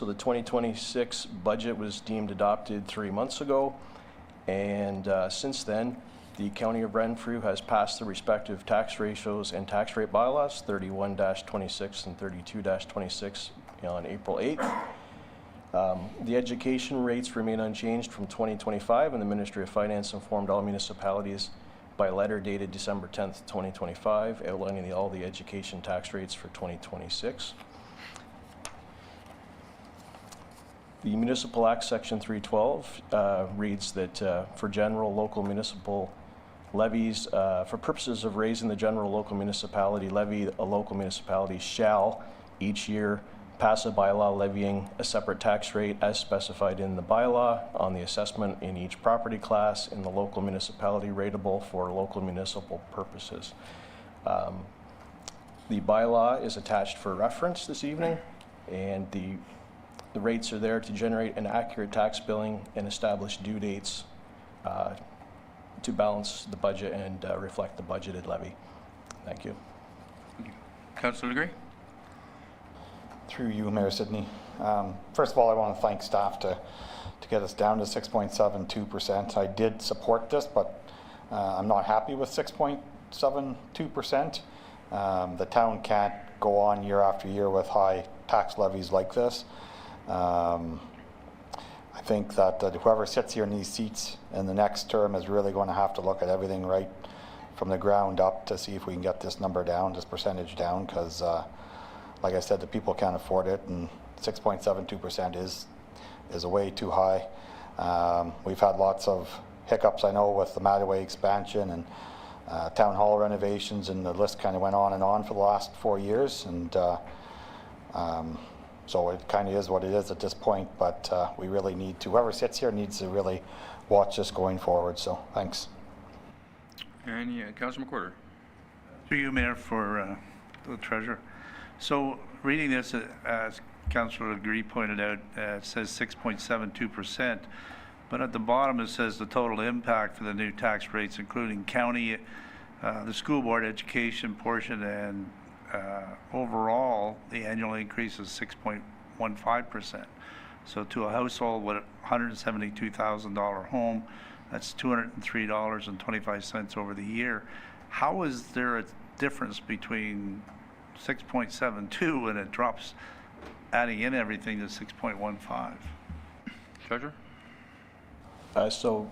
the 2026 budget was deemed adopted 3 months ago, and since then, the County of Renfrew has passed the respective tax ratios and tax rate bylaws, 31-26 and 32-26, on April 8th. The education rates remain unchanged from 2025, and the Ministry of Finance informed all municipalities by letter dated December 10th, 2025, outlining all the education tax rates for 2026. The Municipal Act Section 312 reads that for general local municipal levies, for purposes of raising the general local municipality levy, a local municipality shall each year pass a bylaw levying a separate tax rate as specified in the bylaw on the assessment in each property class in the local municipality rateable for local municipal purposes. The bylaw is attached for reference this evening, and the rates are there to generate an accurate tax billing and establish due dates to balance the budget and reflect the budgeted levy. Thank you. Councillor Degree? Through you, Mayor Sidney. First of all, I want to thank staff to get us down to 6.72%. I did support this, but I'm not happy with 6.72%. The town can't go on year after year with high tax levies like this. I think that whoever sits here in these seats in the next term is really going to have to look at everything right from the ground up to see if we can get this number down, this percentage down, because like I said, the people can't afford it, and 6.72% is a way too high. We've had lots of hiccups, I know, with the Mattaway expansion and town hall renovations, and the list kind of went on and on for the last 4 years, and so it kind of is what it is at this point, but we really need to, whoever sits here needs to really watch this going forward, so thanks. And Councillor McWhorter. Through you, Mayor, for the Treasurer. So reading this, as Councillor Degree pointed out, it says 6.72%, but at the bottom it says the total impact for the new tax rates, including county, the school board education portion, and overall, the annual increase is 6.15%. So to a household with a $172,000 home, that's $203.25 over the year. How is there a difference between 6.72 and it drops, adding in everything, to 6.15? Treasurer? So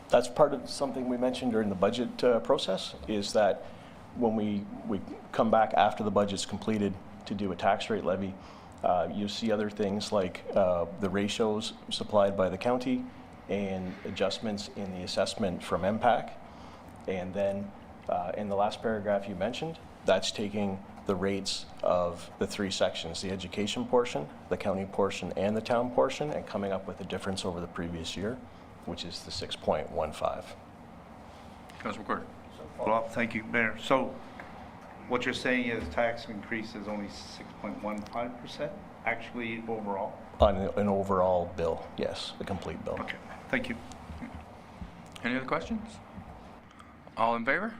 that's part of something we mentioned during the budget process, is that when we come back after the budget's completed to do a tax rate levy, you see other things like the ratios supplied by the county and adjustments in the assessment from MPAC. And then in the last paragraph you mentioned, that's taking the rates of the three sections, the education portion, the county portion, and the town portion, and coming up with a difference over the previous year, which is the 6.15. Councilor McCord? Well, thank you, Mayor. So what you're saying is tax increase is only 6.15% actually overall? On an overall bill, yes, the complete bill. Okay, thank you. Any other questions? All in favor?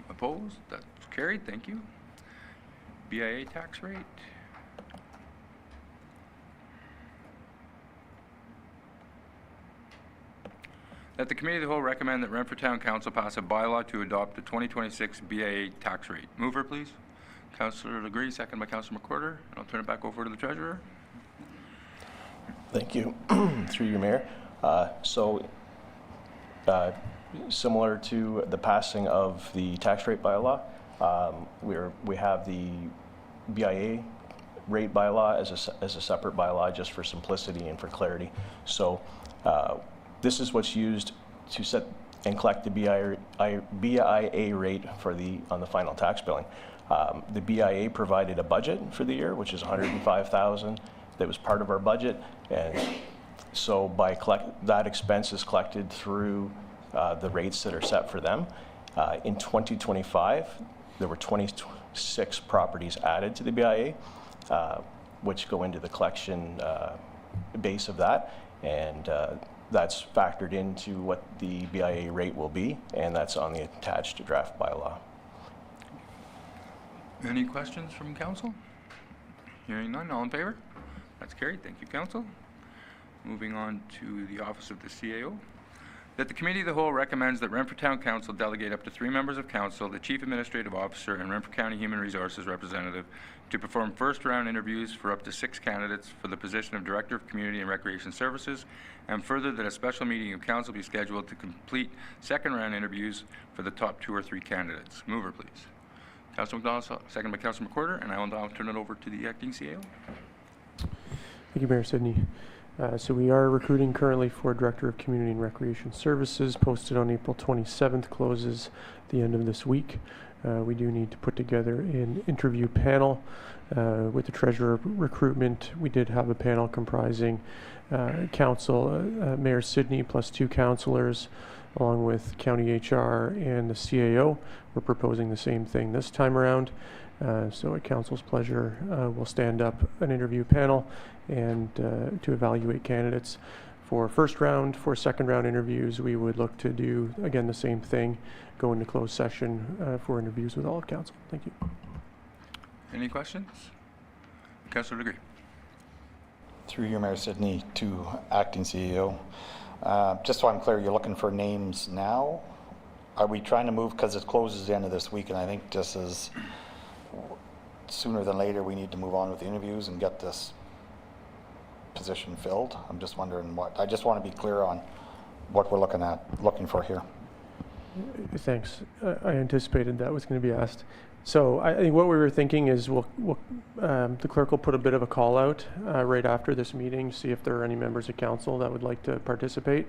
Opposed? That's carried. Thank you. BIA tax rate. That the Committee of the Whole recommend that Renfrew Town Council pass a bylaw to adopt the 2026 BIA tax rate. Mover, please. Councillor Legree, second by Councillor McWhorter. And I'll turn it back over to the Treasurer. Thank you. Through you, Mayor. Similar to the passing of the tax rate bylaw, we have the BIA rate bylaw as a separate bylaw, just for simplicity and for clarity. So this is what's used to set and collect the BIA rate for on the final tax billing. The BIA provided a budget for the year, which is $105,000. That was part of our budget, and so that expense is collected through the rates that are set for them. In 2025, there were 26 properties added to the BIA, which go into the collection base of that, and that's factored into what the BIA rate will be, and that's on the attached draft bylaw. Any questions from Council? Hearing none, all in favor? That's carried. Thank you, Council. Moving on to the Office of the CAO. That the Committee of the Whole recommends that Renfrew Town Council delegate up to 3 members of Council, the Chief Administrative Officer, and Renfrew County Human Resources Representative to perform first-round interviews for up to 6 candidates for the position of Director of Community and Recreation Services, and further that a special meeting of Council be scheduled to complete second-round interviews for the top 2 or 3 candidates. Mover, please. Councilor McDonald, second by Councilor McWhorter, and I will now turn it over to the Acting CAO. Thank you, Mayor Sidney. So we are recruiting currently for Director of Community and Recreation Services, posted on April 27th, closes the end of this week. We do need to put together an interview panel with the Treasurer of Recruitment. We did have a panel comprising Council, Mayor Sidney, plus 2 councillors, along with County HR and the CAO. We're proposing the same thing this time around. So at Council's pleasure, we'll stand up an interview panel and to evaluate candidates for first round. For second round interviews, we would look to do, again, the same thing, go into closed session for interviews with all of Council. Thank you. Any questions? Councilor Legree. Through you, Mayor Sidney, to Acting CEO. Just so I'm clear, you're looking for names now? Are we trying to move, because it closes the end of this week, and I think this is sooner than later, we need to move on with the interviews and get this position filled? I'm just wondering I just want to be clear on what we're looking for here. Thanks. I anticipated that was going to be asked. So I think what we were thinking is the clerk will put a bit of a call out right after this meeting, see if there are any members of Council that would like to participate.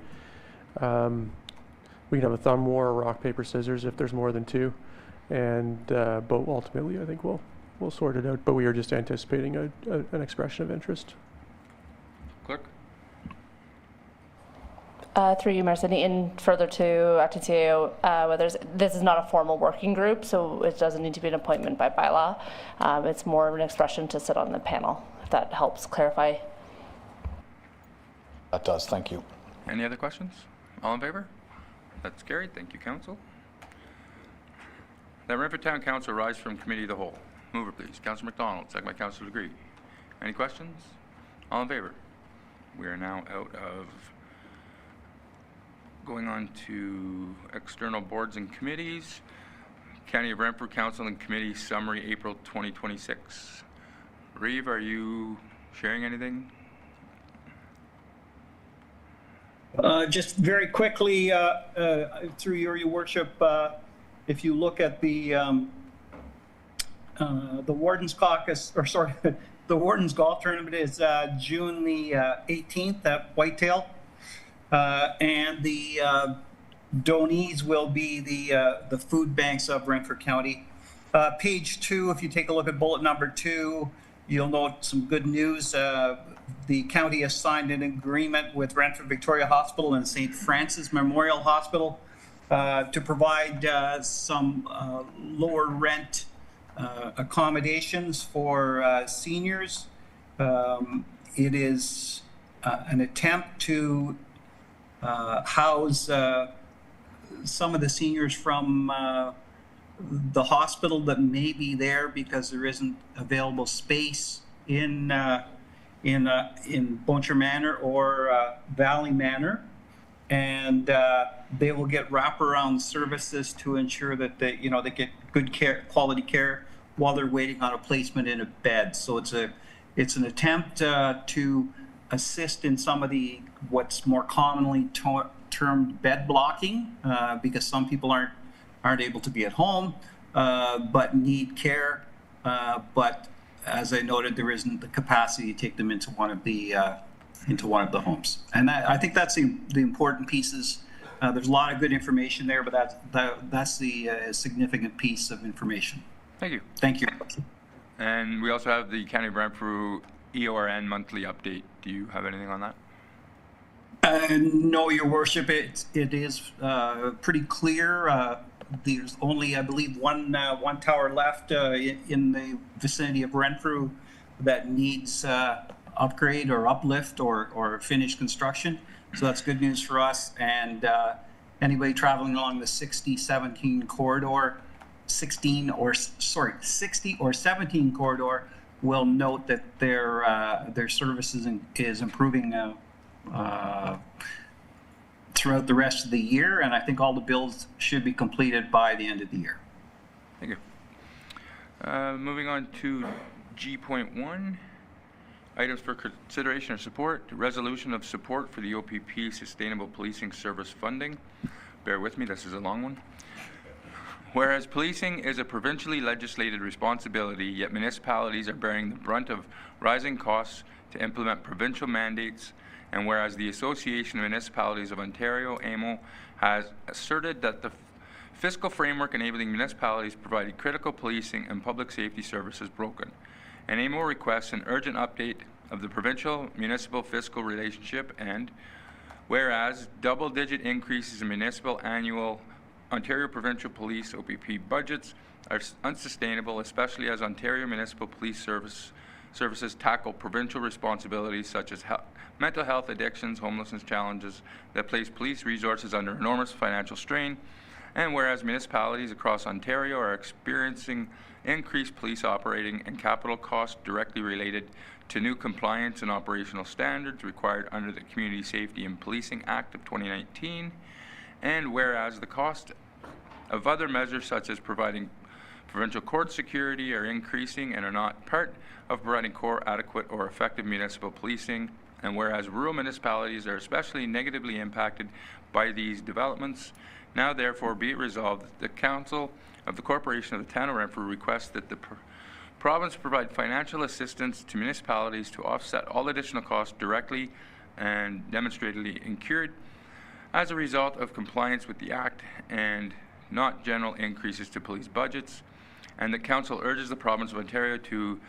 We can have a thumb war or rock, paper, scissors if there's more than 2. And but ultimately, I think we'll sort it out. But we are just anticipating an expression of interest. Clerk. Through you, Mayor Sidney, and further to Acting CAO, this is not a formal working group, so it doesn't need to be an appointment by bylaw. It's more of an expression to sit on the panel, if that helps clarify. That does. Thank you. Any other questions? All in favor? That's carried. Thank you, Council. That Renfrew Town Council rise from Committee of the Whole. Mover, please. Councilor McDonald, second by Councilor Legree. Any questions? All in favor? We are now out of going on to external boards and committees. County of Renfrew Council and Committee Summary, April 2026. Reeve, are you sharing anything? Just very quickly, through your worship, if you look at the Warden's Caucus, or sorry, the Warden's Golf Tournament is June the 18th at Whitetail, and the donees will be the food banks of Renfrew County. Page 2, if you take a look at bullet number 2, you'll note some good news. The county has signed an agreement with Renfrew Victoria Hospital and St. Francis Memorial Hospital to provide some lower rent accommodations for seniors. It is an attempt to house some of the seniors from the hospital that may be there because there isn't available space in Boncher Manor or Valley Manor, and they will get wraparound services to ensure that they get good care, quality care, while they're waiting on a placement in a bed. So it's an attempt to assist in some of the what's more commonly termed bed blocking, because some people aren't able to be at home but need care, but as I noted, there isn't the capacity to take them into one of the homes, and I think that's the important pieces. There's a lot of good information there, but that's the significant piece of information. Thank you. Thank you. And we also have the County of Renfrew EORN monthly update. Do you have anything on that? No, Your Worship, it is pretty clear. There's only, I believe, one tower left in the vicinity of Renfrew that needs upgrade or uplift or finished construction. So that's good news for us. And anybody traveling along the 60 or 17 corridor will note that their services is improving throughout the rest of the year, and I think all the bills should be completed by the end of the year. Thank you. Moving on to G.1, items for consideration or support, resolution of support for the OPP Sustainable Policing Service funding. Bear with me, this is a long one. Whereas policing is a provincially legislated responsibility, yet municipalities are bearing the brunt of rising costs to implement provincial mandates, and whereas the Association of Municipalities of Ontario, AMO, has asserted that the fiscal framework enabling municipalities providing critical policing and public safety services broken, and AMO requests an urgent update of the provincial-municipal fiscal relationship, and whereas double-digit increases in municipal annual Ontario Provincial Police OPP budgets are unsustainable, especially as Ontario Municipal Police Services tackle provincial responsibilities such as mental health, addictions, homelessness challenges that place police resources under enormous financial strain, and whereas municipalities across Ontario are experiencing increased police operating and capital costs directly related to new compliance and operational standards required under the Community Safety and Policing Act of 2019, and whereas the cost of other measures such as providing provincial court security are increasing and are not part of providing core, adequate, or effective municipal policing, and whereas rural municipalities are especially negatively impacted by these developments, now therefore be it resolved that the Council of the Corporation of the Town of Renfrew requests that the province provide financial assistance to municipalities to offset all additional costs directly and demonstratedly incurred as a result of compliance with the Act and not general increases to police budgets, and the Council urges the Province of Ontario to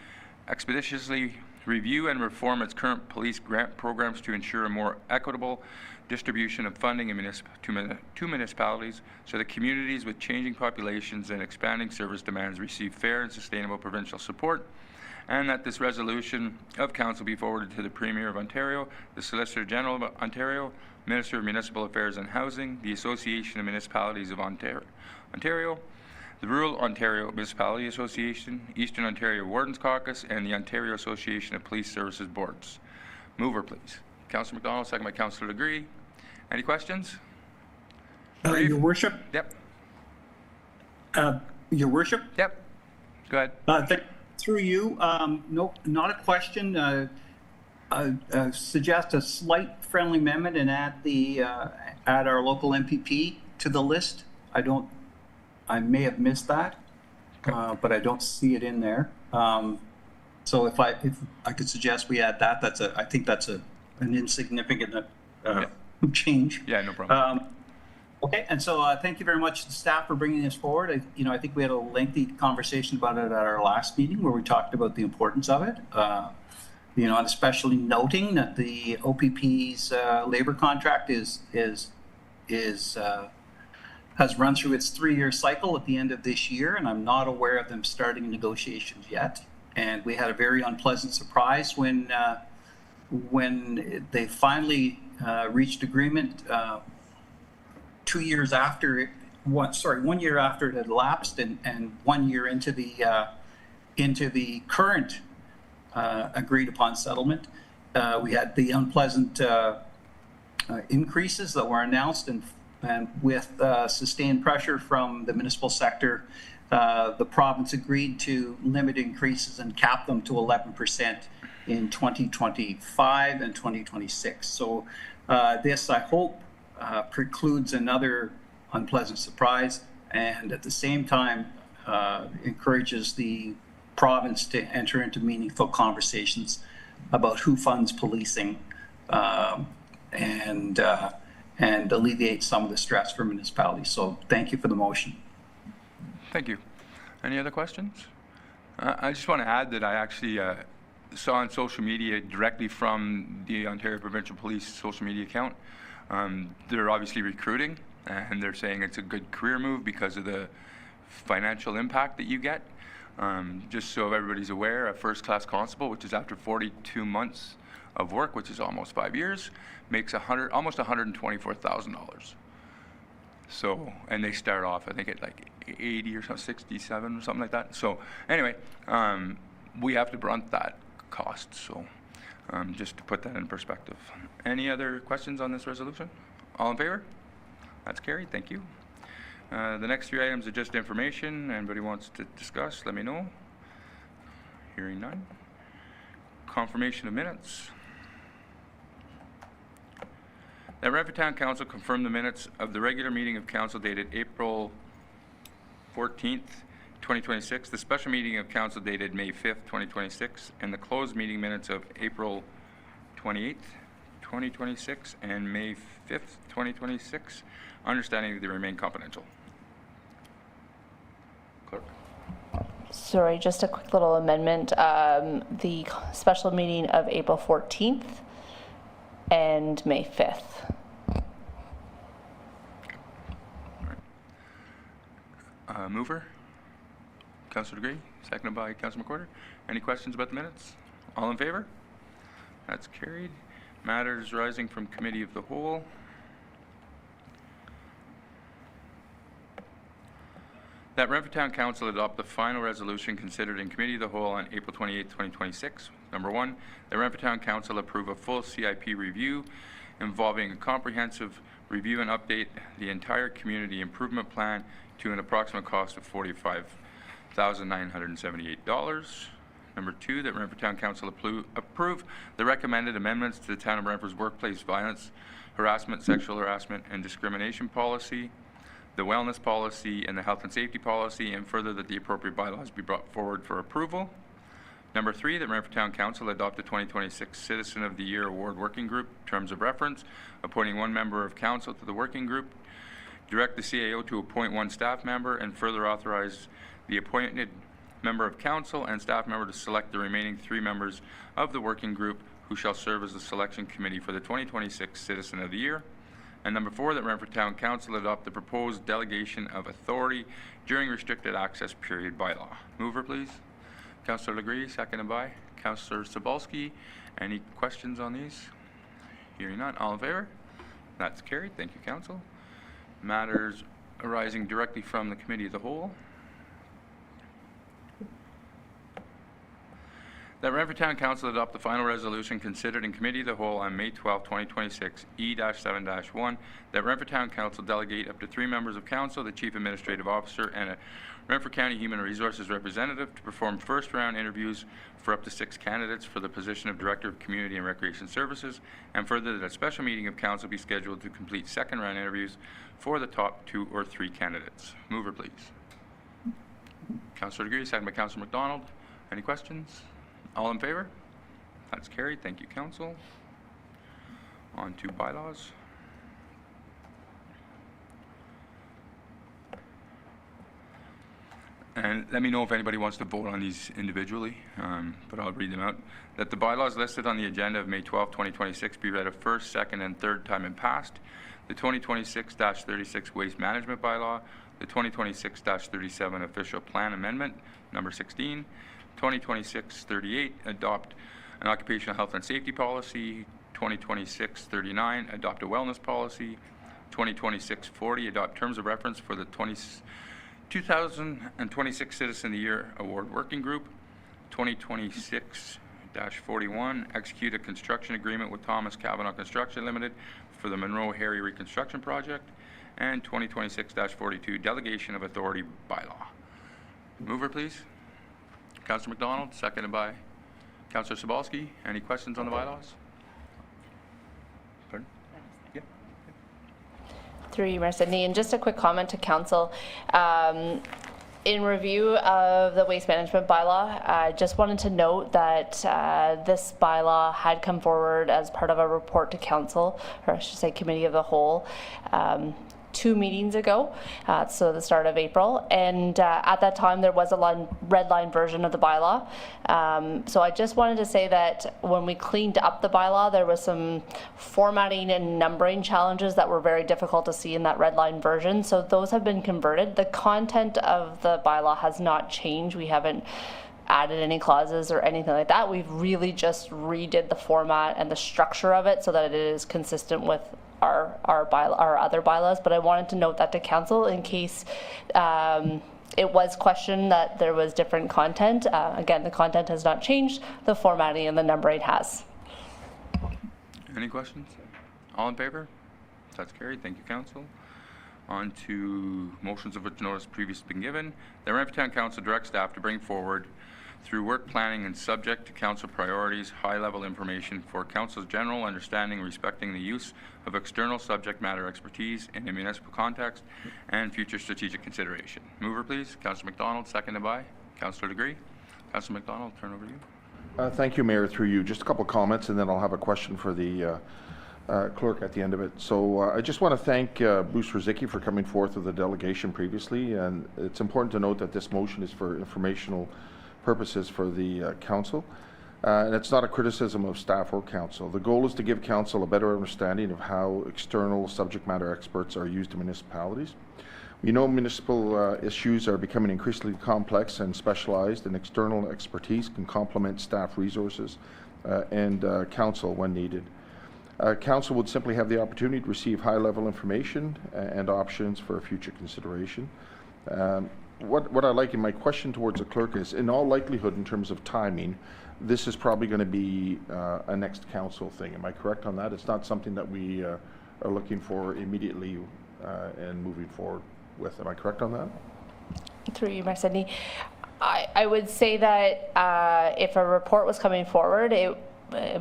expeditiously review and reform its current police grant programs to ensure a more equitable distribution of funding to municipalities so that communities with changing populations and expanding service demands receive fair and sustainable provincial support, and that this resolution of Council be forwarded to the Premier of Ontario, the Solicitor General of Ontario, Minister of Municipal Affairs and Housing, the Association of Municipalities of Ontario, the Rural Ontario Municipality Association, Eastern Ontario Wardens Caucus, and the Ontario Association of Police Services Boards. Mover, please. Councillor McDonald, second by Councillor Legree. Any questions? Your Worship? Yep. Your Worship? Yep. Go ahead. Through you, no, not a question. suggest a slight friendly amendment and add our local MPP to the list. I may have missed that, but I don't see it in there. So if I could suggest we add that, I think that's an insignificant change. Yeah, no problem. Okay, and so thank you very much to staff for bringing this forward. I think we had a lengthy conversation about it at our last meeting where we talked about the importance of it. And especially noting that the OPP's labor contract has run through its 3-year cycle at the end of this year, and I'm not aware of them starting negotiations yet. And we had a very unpleasant surprise when they finally reached agreement 1 year after it had lapsed, and 1 year into the current agreed upon settlement. We had the unpleasant increases that were announced, and with sustained pressure from the municipal sector, the province agreed to limit increases and cap them to 11% in 2025 and 2026. So this, I hope, precludes another unpleasant surprise, and at the same time encourages the province to enter into meaningful conversations about who funds policing and alleviate some of the stress for municipalities. So thank you for the motion. Thank you. Any other questions? I just want to add that I actually saw on social media directly from the Ontario Provincial Police social media account. They're obviously recruiting, and they're saying it's a good career move because of the financial impact that you get. Just so everybody's aware, a first-class constable, which is after 42 months of work, which is almost 5 years, makes almost $124,000. So, and they start off, I think, at like 80 or something, 67 or something like that. So, anyway, we have to brunt that cost. So, just to put that in perspective. Any other questions on this resolution? All in favor? That's carried. Thank you. The next 3 items are just information. Anybody wants to discuss, let me know. Hearing none. Confirmation of minutes. That Renfrew Town Council confirmed the minutes of the regular meeting of council dated April 14th, 2026, the special meeting of council dated May 5th, 2026, and the closed meeting minutes of April 28th, 2026, and May 5th, 2026, understanding that they remain confidential. Clerk. Sorry, just a quick little amendment. The special meeting of April 14th and May 5th. Mover, Councillor Gray, seconded by Councillor McWhorter. Any questions about the minutes? All in favor? That's carried. Matters rising from Committee of the Whole. That Renfrew Town Council adopt the final resolution considered in Committee of the Whole on April 28, 2026. Number 1, the Renfrew Town Council approve a full CIP review involving a comprehensive review and update the entire community improvement plan to an approximate cost of $45,978. Number 2, that Renfrew Town Council approve the recommended amendments to the Town of Renfrew's workplace violence, harassment, sexual harassment, and discrimination policy, the wellness policy, and the health and safety policy, and further that the appropriate bylaws be brought forward for approval. Number 3, that Renfrew Town Council adopt the 2026 Citizen of the Year Award Working Group terms of reference, appointing 1 member of council to the working group, direct the CAO to appoint 1 staff member, and further authorize the appointed member of council and staff member to select the remaining 3 members of the working group who shall serve as the selection committee for the 2026 Citizen of the Year. And number 4, that Renfrew Town Council adopt the proposed delegation of authority during restricted access period bylaw. Mover, please. Councillor Legree, seconded by Councillor Sobalski. Any questions on these? Hearing none. All in favor? That's carried. Thank you, Council. Matters arising directly from the Committee of the Whole. That Renfrew Town Council adopt the final resolution considered in Committee of the Whole on May 12, 2026, E-7-1, that Renfrew Town Council delegate up to 3 members of council, the Chief Administrative Officer, and a Renfrew County Human Resources Representative to perform first-round interviews for up to 6 candidates for the position of Director of Community and Recreation Services, and further that a special meeting of council be scheduled to complete second-round interviews for the top 2 or 3 candidates. Mover, please. Councillor Degree, second by Councillor McDonald. Any questions? All in favor? That's carried. Thank you, Council. On to bylaws. And let me know if anybody wants to vote on these individually, but I'll read them out. That the bylaws listed on the agenda of May 12, 2026 be read a first, second, and third time and passed. The 2026-36 Waste Management Bylaw, the 2026-37 Official Plan Amendment, number 16, 2026-38 Adopt an Occupational Health and Safety Policy, 2026-39 Adopt a Wellness Policy, 2026-40 Adopt Terms of Reference for the 2026 Citizen of the Year Award Working Group, 2026-41 Execute a Construction Agreement with Thomas Cavanaugh Construction Limited for the Monroe Harry Reconstruction Project, and 2026-42 Delegation of Authority Bylaw. Mover, please. Councillor McDonald, seconded by Councillor Sobalski. Any questions on the bylaws? Pardon? Yeah. Through you, Mayor Sidney, and just a quick comment to council. In review of the waste management bylaw, I just wanted to note that this bylaw had come forward as part of a report to council, or I should say committee of the whole, 2 meetings ago, so the start of April, and at that time there was a red line version of the bylaw. So I just wanted to say that when we cleaned up the bylaw, there was some formatting and numbering challenges that were very difficult to see in that red line version, so those have been converted. The content of the bylaw has not changed. We haven't added any clauses or anything like that. We've really just redid the format and the structure of it so that it is consistent with our other bylaws, but I wanted to note that to council in case it was questioned that there was different content. Again, the content has not changed, the formatting and the numbering has. Any questions? All in favor? That's carried. Thank you, Council. On to motions of which notice previously been given. The Renfrew Town Council directs staff to bring forward, through work planning and subject to council priorities, high-level information for council's general understanding respecting the use of external subject matter expertise in a municipal context and future strategic consideration. Mover, please. Councillor McDonald, seconded by Councillor Degree. Councillor McDonald, turn over to you. Thank you, Mayor, through you. Just a couple of comments, and then I'll have a question for the clerk at the end of it. So I just want to thank Bruce Ruzicki for coming forth with the delegation previously, and it's important to note that this motion is for informational purposes for the council, and it's not a criticism of staff or council. The goal is to give council a better understanding of how external subject matter experts are used in municipalities. We know municipal issues are becoming increasingly complex and specialized, and external expertise can complement staff resources and council when needed. Council would simply have the opportunity to receive high-level information and options for future consideration. What I like in my question towards the clerk is, in all likelihood, in terms of timing, this is probably going to be a next council thing. Am I correct on that? It's not something that we are looking for immediately and moving forward with. Am I correct on that? Through you, Mayor Sidney. I would say that if a report was coming forward,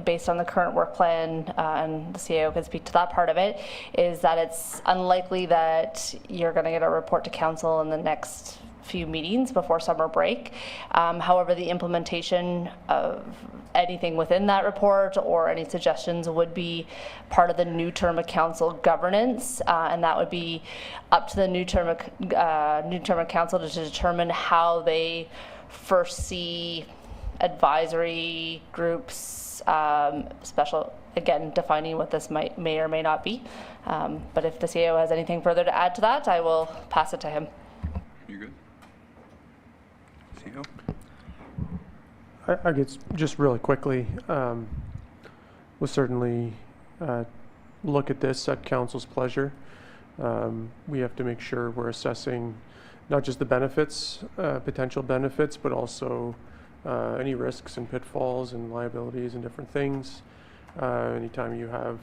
based on the current work plan, and the CAO can speak to that part of it, is that it's unlikely that you're going to get a report to council in the next few meetings before summer break. However, the implementation of anything within that report or any suggestions would be part of the new term of council governance, and that would be up to the new term of council to determine how they foresee advisory groups, special, again, defining what this may or may not be. But if the CAO has anything further to add to that, I will pass it to him. You good? CEO? I guess just really quickly, we'll certainly look at this at council's pleasure. We have to make sure we're assessing not just the benefits, potential benefits, but also any risks and pitfalls and liabilities and different things. Anytime you have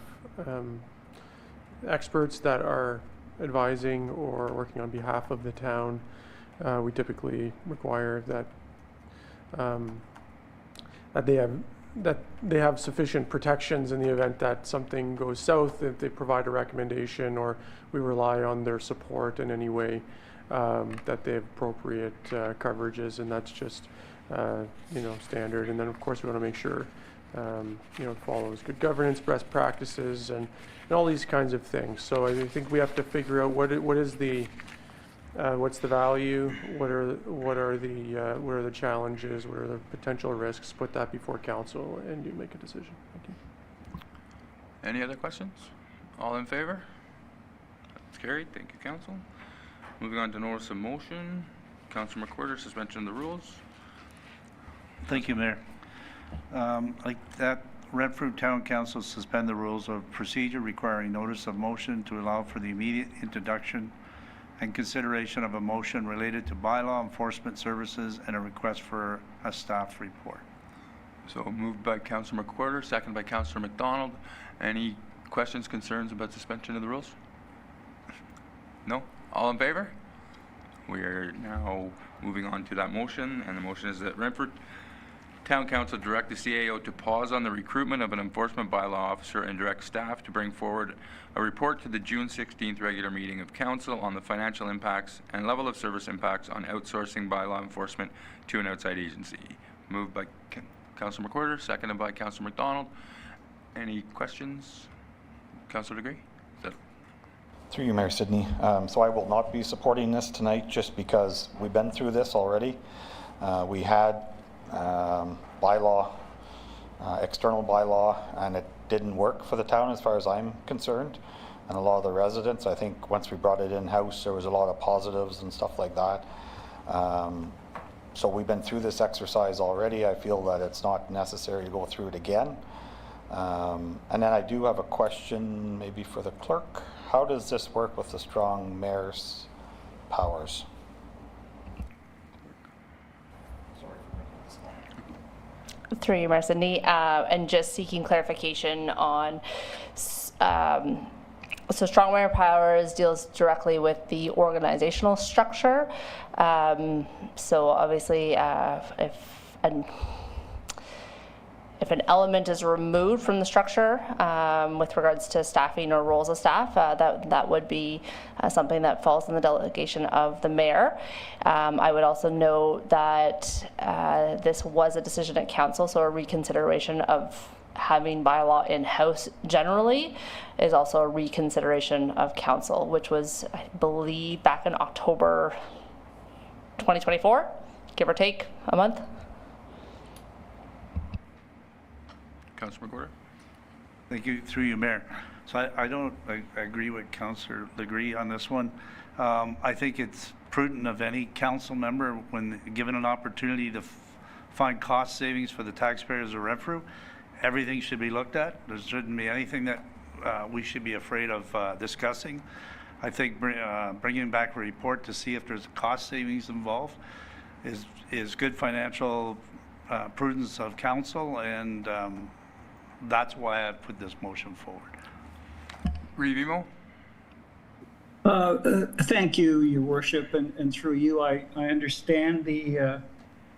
experts that are advising or working on behalf of the town, we typically require that that they have sufficient protections in the event that something goes south, that they provide a recommendation, or we rely on their support in any way, that they have appropriate coverages, and that's just standard. And then of course we want to make sure it follows good governance, best practices, and all these kinds of things. So I think we have to figure out what is the what's the value, what are the challenges, what are the potential risks, put that before council, and you make a decision. Thank you. Any other questions? All in favor? That's carried. Thank you, council. Moving on to notice of motion. Councilor McWhirter, suspension of the rules. Thank you, Mayor. Like that, Renfrew Town Council suspend the rules of procedure requiring notice of motion to allow for the immediate introduction and consideration of a motion related to bylaw enforcement services and a request for a staff report. So moved by Councilor McWhirter, second by Councilor McDonald. Any questions, concerns about suspension of the rules? No? All in favor? We are now moving on to that motion, and the motion is that Renfrew Town Council direct the CAO to pause on the recruitment of an enforcement bylaw officer and direct staff to bring forward a report to the June 16th regular meeting of council on the financial impacts and level of service impacts on outsourcing bylaw enforcement to an outside agency. Moved by Councilor McWhirter, seconded by Councilor McDonald. Any questions? Councilor Degree? Through you, Mayor Sidney. So I will not be supporting this tonight just because we've been through this already. We had bylaw, external bylaw, and it didn't work for the town as far as I'm concerned. And a lot of the residents, I think once we brought it in-house, there was a lot of positives and stuff like that. So we've been through this exercise already. I feel that it's not necessary to go through it again. And then I do have a question maybe for the clerk. How does this work with the strong mayor's powers? Through you, Mayor Sidney, and just seeking clarification on, so strong mayor powers deals directly with the organizational structure. So obviously, if an element is removed from the structure with regards to staffing or roles of staff, that would be something that falls in the delegation of the mayor. I would also note that this was a decision at council, so a reconsideration of having bylaw in-house generally is also a reconsideration of council, which was, I believe, back in October 2024, give or take a month. Councilor McWhirter? Thank you, through you, Mayor. So I agree with Councilor Legree on this one. I think it's prudent of any council member when given an opportunity to find cost savings for the taxpayers of Renfrew, everything should be looked at. There shouldn't be anything that we should be afraid of discussing. I think bringing back a report to see if there's cost savings involved is good financial prudence of council, and that's why I put this motion forward. Revimo? Thank you, Your Worship, and through you, I understand the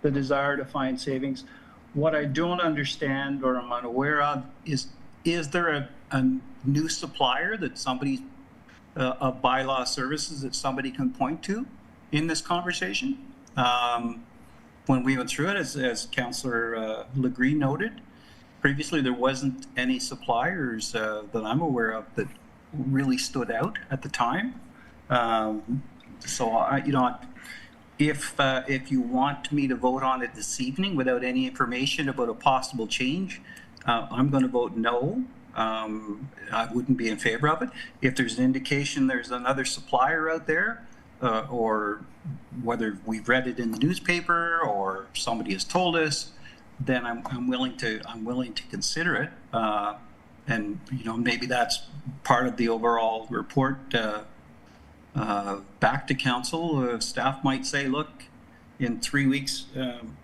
desire to find savings. What I don't understand or I'm unaware of is there a new supplier that somebody, of bylaw services that somebody can point to in this conversation? When we went through it, as Councillor Legree noted, previously there wasn't any suppliers that I'm aware of that really stood out at the time. So if you want me to vote on it this evening without any information about a possible change, I'm going to vote no. I wouldn't be in favor of it. If there's an indication there's another supplier out there, or whether we've read it in the newspaper or somebody has told us, then I'm willing to consider it. And maybe that's part of the overall report back to council. Staff might say, look, in 3 weeks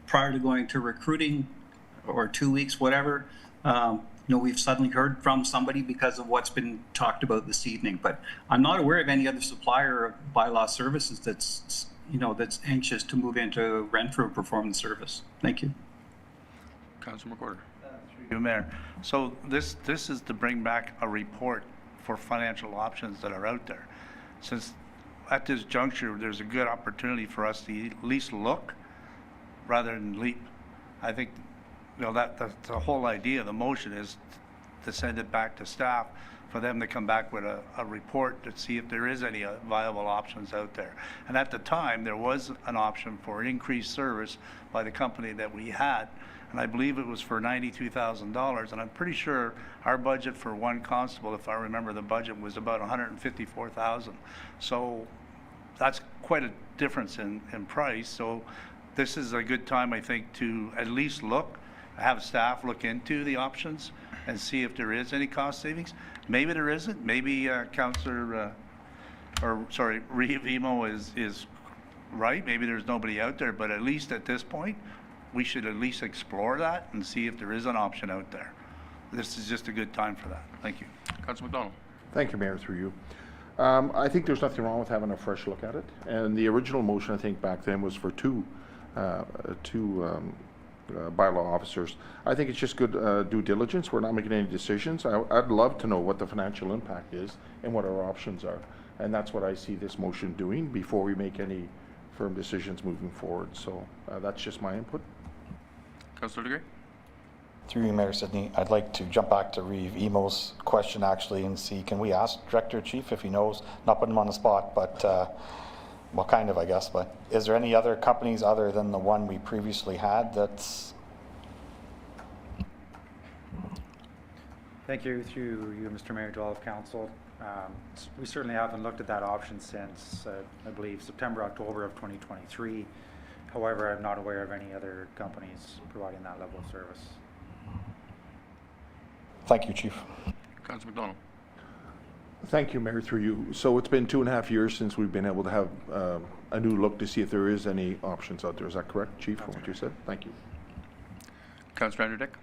prior to going to recruiting, or 2 weeks, whatever, we've suddenly heard from somebody because of what's been talked about this evening. But I'm not aware of any other supplier of bylaw services that's anxious to move into Renfrew and perform the service. Thank you. Councilor McWhorter. Through you, Mayor. So this is to bring back a report for financial options that are out there. Since at this juncture, there's a good opportunity for us to at least look rather than leap. I think that's the whole idea of the motion, is to send it back to staff for them to come back with a report to see if there is any viable options out there. And at the time, there was an option for increased service by the company that we had, and I believe it was for $92,000. And I'm pretty sure our budget for one constable, if I remember the budget, was about $154,000. So that's quite a difference in price. So this is a good time, I think, to at least have staff look into the options and see if there is any cost savings. Maybe there isn't. Maybe Reeve Emo is right. Maybe there's nobody out there, but at least at this point, we should at least explore that and see if there is an option out there. This is just a good time for that. Thank you. Councilor McDonald. Thank you, Mayor, through you. I think there's nothing wrong with having a fresh look at it. And the original motion, I think, back then was for two bylaw officers. I think it's just good due diligence. We're not making any decisions. I'd love to know what the financial impact is and what our options are. And that's what I see this motion doing before we make any firm decisions moving forward. So that's just my input. Councilor DeGray. Through you, Mayor Sidney, I'd like to jump back to Reeve Emo's question actually and see, can we ask Director Chief if he knows, not put him on the spot, but well, kind of, I guess, but is there any other companies other than the one we previously had that's... Thank you. Through you, Mr. Mayor, to all of Council. We certainly haven't looked at that option since, I believe, September, October of 2023. However, I'm not aware of any other companies providing that level of service. Thank you, Chief. Councilor McDonald. Thank you, Mayor, through you. So it's been 2.5 years since we've been able to have a new look to see if there is any options out there. Is that correct, Chief, from what you said? Thank you. Councilor Andrew Dick.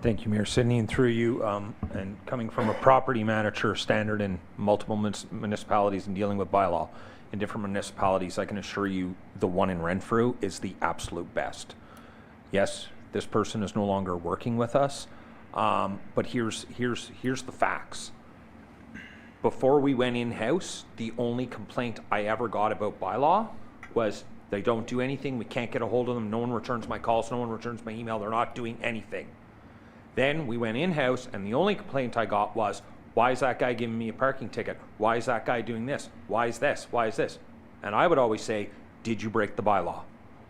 Thank you, Mayor Sidney, and through you, and coming from a property manager standard in multiple municipalities and dealing with bylaw in different municipalities, I can assure you the one in Renfrew is the absolute best. Yes, this person is no longer working with us, but here's the facts. Before we went in-house, the only complaint I ever got about bylaw was they don't do anything, we can't get a hold of them, no one returns my calls, no one returns my email, they're not doing anything. Then we went in-house, and the only complaint I got was, why is that guy giving me a parking ticket? Why is that guy doing this? Why is this? Why is this? And I would always say, did you break the bylaw?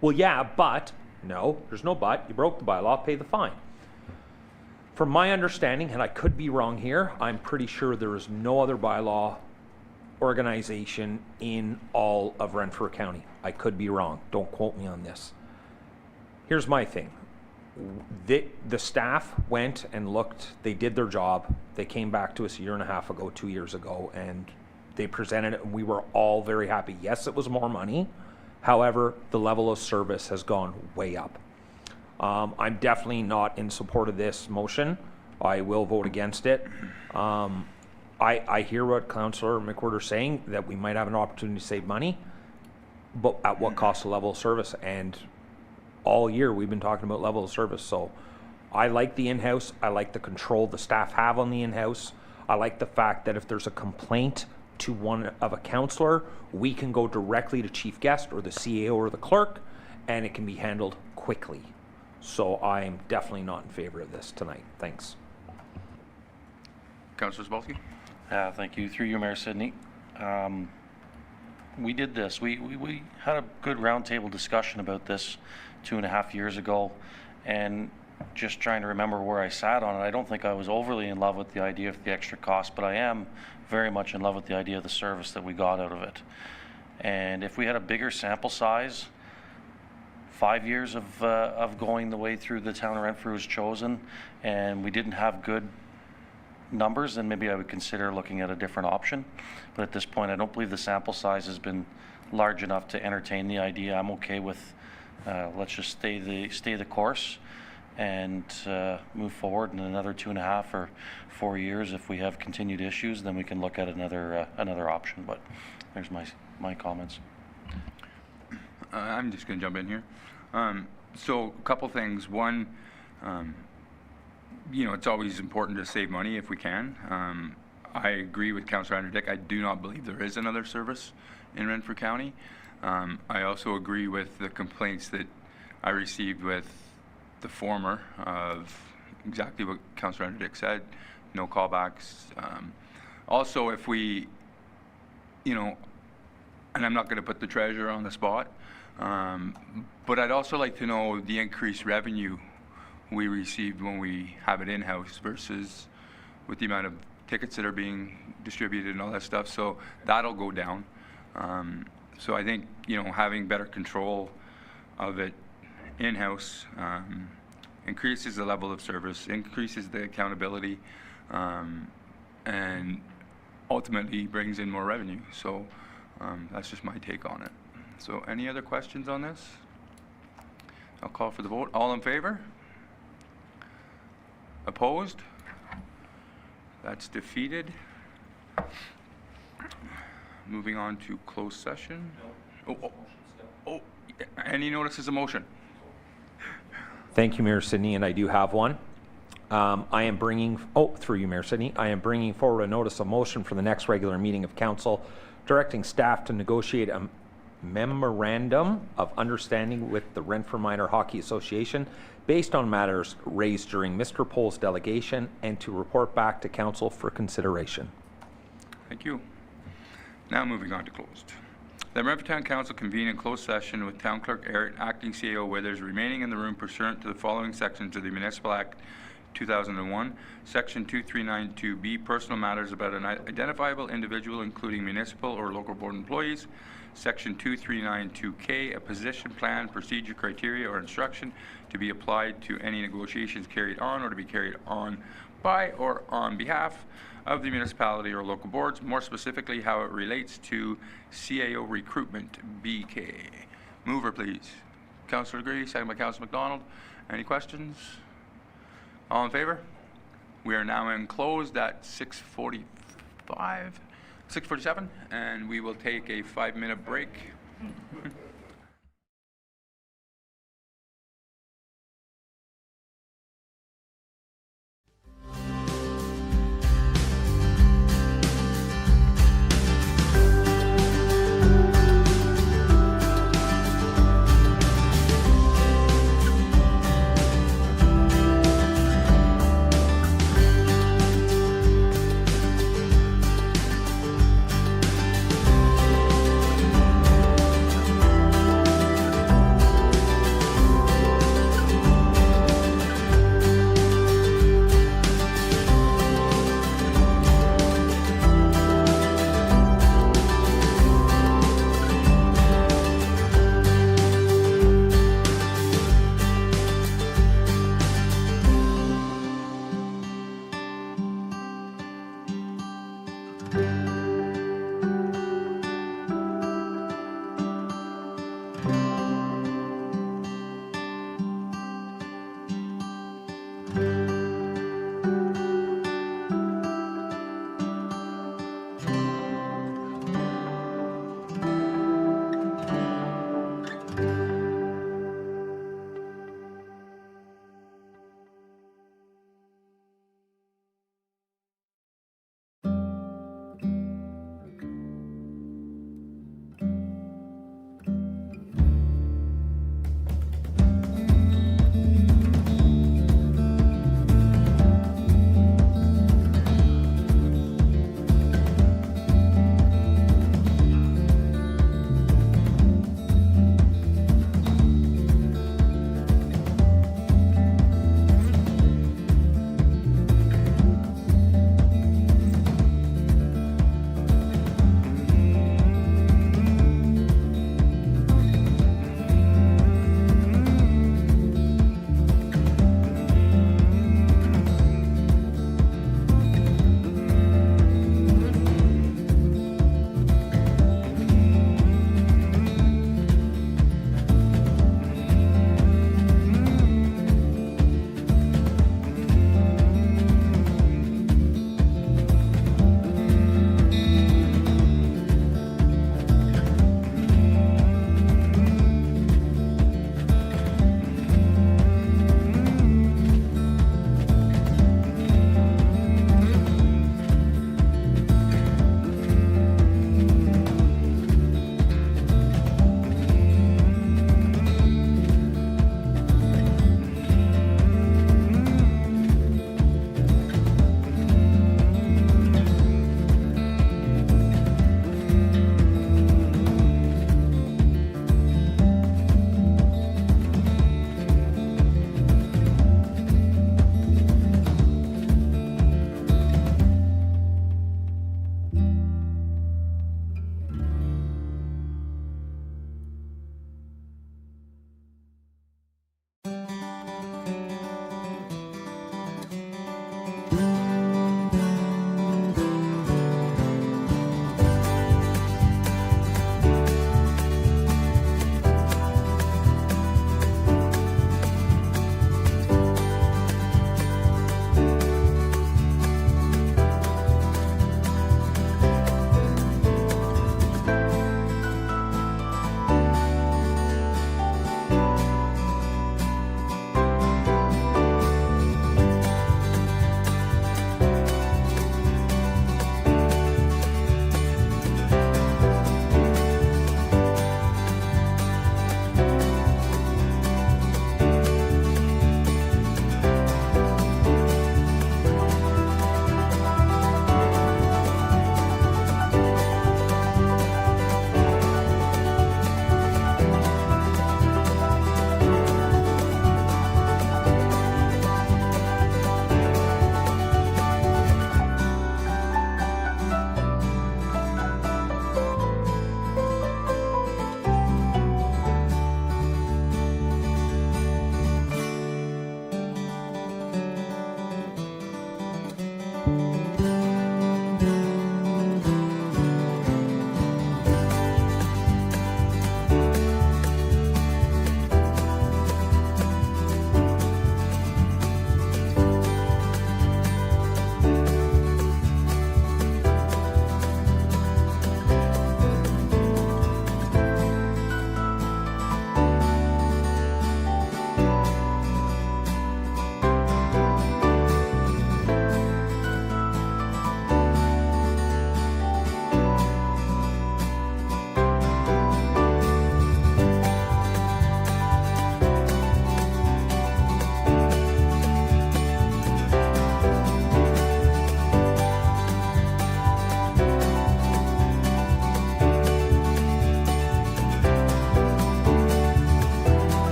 Well, yeah, but. No, there's no but. You broke the bylaw, pay the fine. From my understanding, and I could be wrong here, I'm pretty sure there is no other bylaw organization in all of Renfrew County. I could be wrong. Don't quote me on this. Here's my thing. The staff went and looked, they did their job, they came back to us 1.5 years ago, 2 years ago, and they presented it, and we were all very happy. Yes, it was more money, however, the level of service has gone way up. I'm definitely not in support of this motion. I will vote against it. I hear what Councillor McWhorter is saying, that we might have an opportunity to save money, but at what cost of level of service? And all year we've been talking about level of service. So I like the in-house. I like the control the staff have on the in-house. I like the fact that if there's a complaint to one of a councillor, we can go directly to chief guest or the CAO or the clerk, and it can be handled quickly. So I'm definitely not in favor of this tonight. Thanks. Councillor Zabolski. Thank you. Through you, Mayor Sidney. We did this. We had a good roundtable discussion about this 2.5 years ago, and just trying to remember where I sat on it. I don't think I was overly in love with the idea of the extra cost, but I am very much in love with the idea of the service that we got out of it. And if we had a bigger sample size, 5 years of going the way through the town of Renfrew was chosen, and we didn't have good numbers, then maybe I would consider looking at a different option. But at this point, I don't believe the sample size has been large enough to entertain the idea. I'm okay with, let's just stay the course and move forward in another 2.5 or 4 years. If we have continued issues, then we can look at another option. But there's my comments. I'm just going to jump in here. So a couple things. One, it's always important to save money if we can. I agree with Councillor Andrew Dick. I do not believe there is another service in Renfrew County. I also agree with the complaints that I received with the former of exactly what Councillor Andrew Dick said, no callbacks. Also, if we, and I'm not going to put the treasurer on the spot, but I'd also like to know the increased revenue we received when we have it in-house versus with the amount of tickets that are being distributed and all that stuff. So that'll go down. So I think, having better control of it in-house increases the level of service, increases the accountability, and ultimately brings in more revenue. So that's just my take on it. So any other questions on this? I'll call for the vote. All in favor? Opposed? That's defeated. Moving on to closed session. Any notices of motion? Thank you, Mayor Sidney, and I do have one. I am bringing, through you, Mayor Sidney, I am bringing forward a notice of motion for the next regular meeting of council, directing staff to negotiate a memorandum of understanding with the Renfrew Minor Hockey Association based on matters raised during Mr. Pohl's delegation and to report back to council for consideration. Thank you. Now moving on to closed. The Renfrew Town Council convene in closed session with Town Clerk Eric, Acting CAO Withers remaining in the room pursuant to the following sections of the Municipal Act 2001, Section 2392B, personal matters about an identifiable individual, including municipal or local board employees. Section 2392K, a position plan, procedure, criteria, or instruction to be applied to any negotiations carried on or to be carried on by or on behalf of the municipality or local boards, more specifically how it relates to CAO recruitment, BK. Mover, please. Councillor Grady, second by Councillor McDonald. Any questions? All in favor? We are now in closed at 6:47, and we will take a 5-minute break.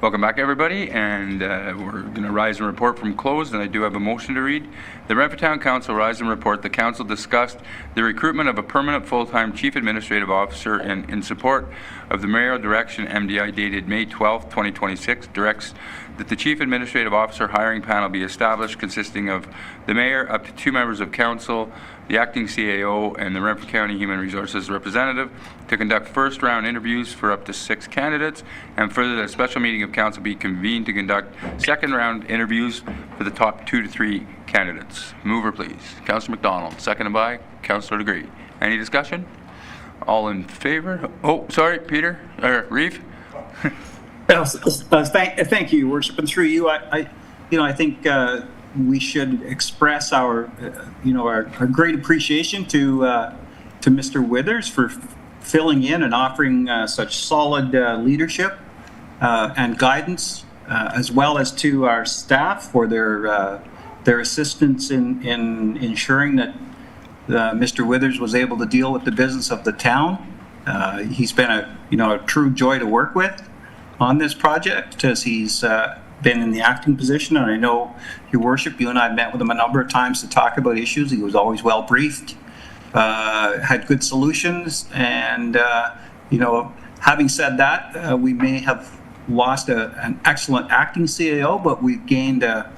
Welcome back, everybody, and we're going to rise and report from closed, and I do have a motion to read. The Renfrew Town Council rise and report. The council discussed the recruitment of a permanent full-time chief administrative officer and in support of the mayoral direction MDI dated May 12, 2026, directs that the chief administrative officer hiring panel be established consisting of the mayor, up to 2 members of council, the acting CAO, and the Renfrew County Human Resources representative to conduct first-round interviews for up to 6 candidates, and further that a special meeting of council be convened to conduct second-round interviews for the top 2 to 3 candidates. Mover, please. Councillor McDonald, seconded by Councillor Degree. Any discussion? All in favor? Oh, sorry, Peter, or Reeve? Thank you, Your Worship, and through you, I think we should express our great appreciation to Mr. Withers for filling in and offering such solid leadership and guidance, as well as to our staff for their assistance in ensuring that Mr. Withers was able to deal with the business of the town. He's been a true joy to work with on this project, as he's been in the acting position, and I know, Your Worship, you and I met with him a number of times to talk about issues. He was always well briefed, had good solutions, and having said that, we may have lost an excellent acting CAO, but we've gained a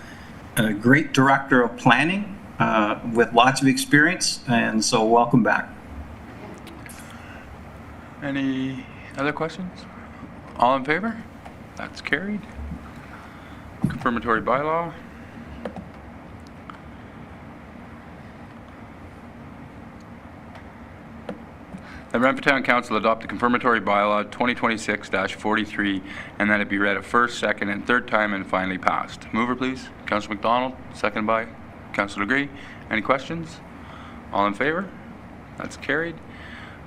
great director of planning with lots of experience, and so welcome back. Any other questions? All in favor? That's carried. Confirmatory bylaw. The Renfrew Town Council adopt the confirmatory bylaw 2026-43 and that it be read a first, second, and third time and finally passed. Mover, please. Councillor McDonald, second by Councillor Degree. Any questions? All in favor? That's carried.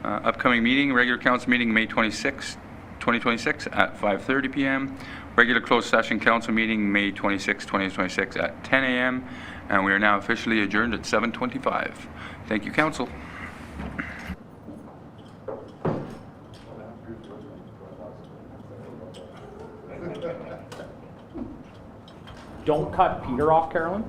Upcoming meeting, regular council meeting May 26, 2026 at 5:30 p.m. Regular closed session council meeting May 26, 2026 at 10 a.m. And we are now officially adjourned at 7:25. Thank you, council. Don't cut Peter off, Carolyn.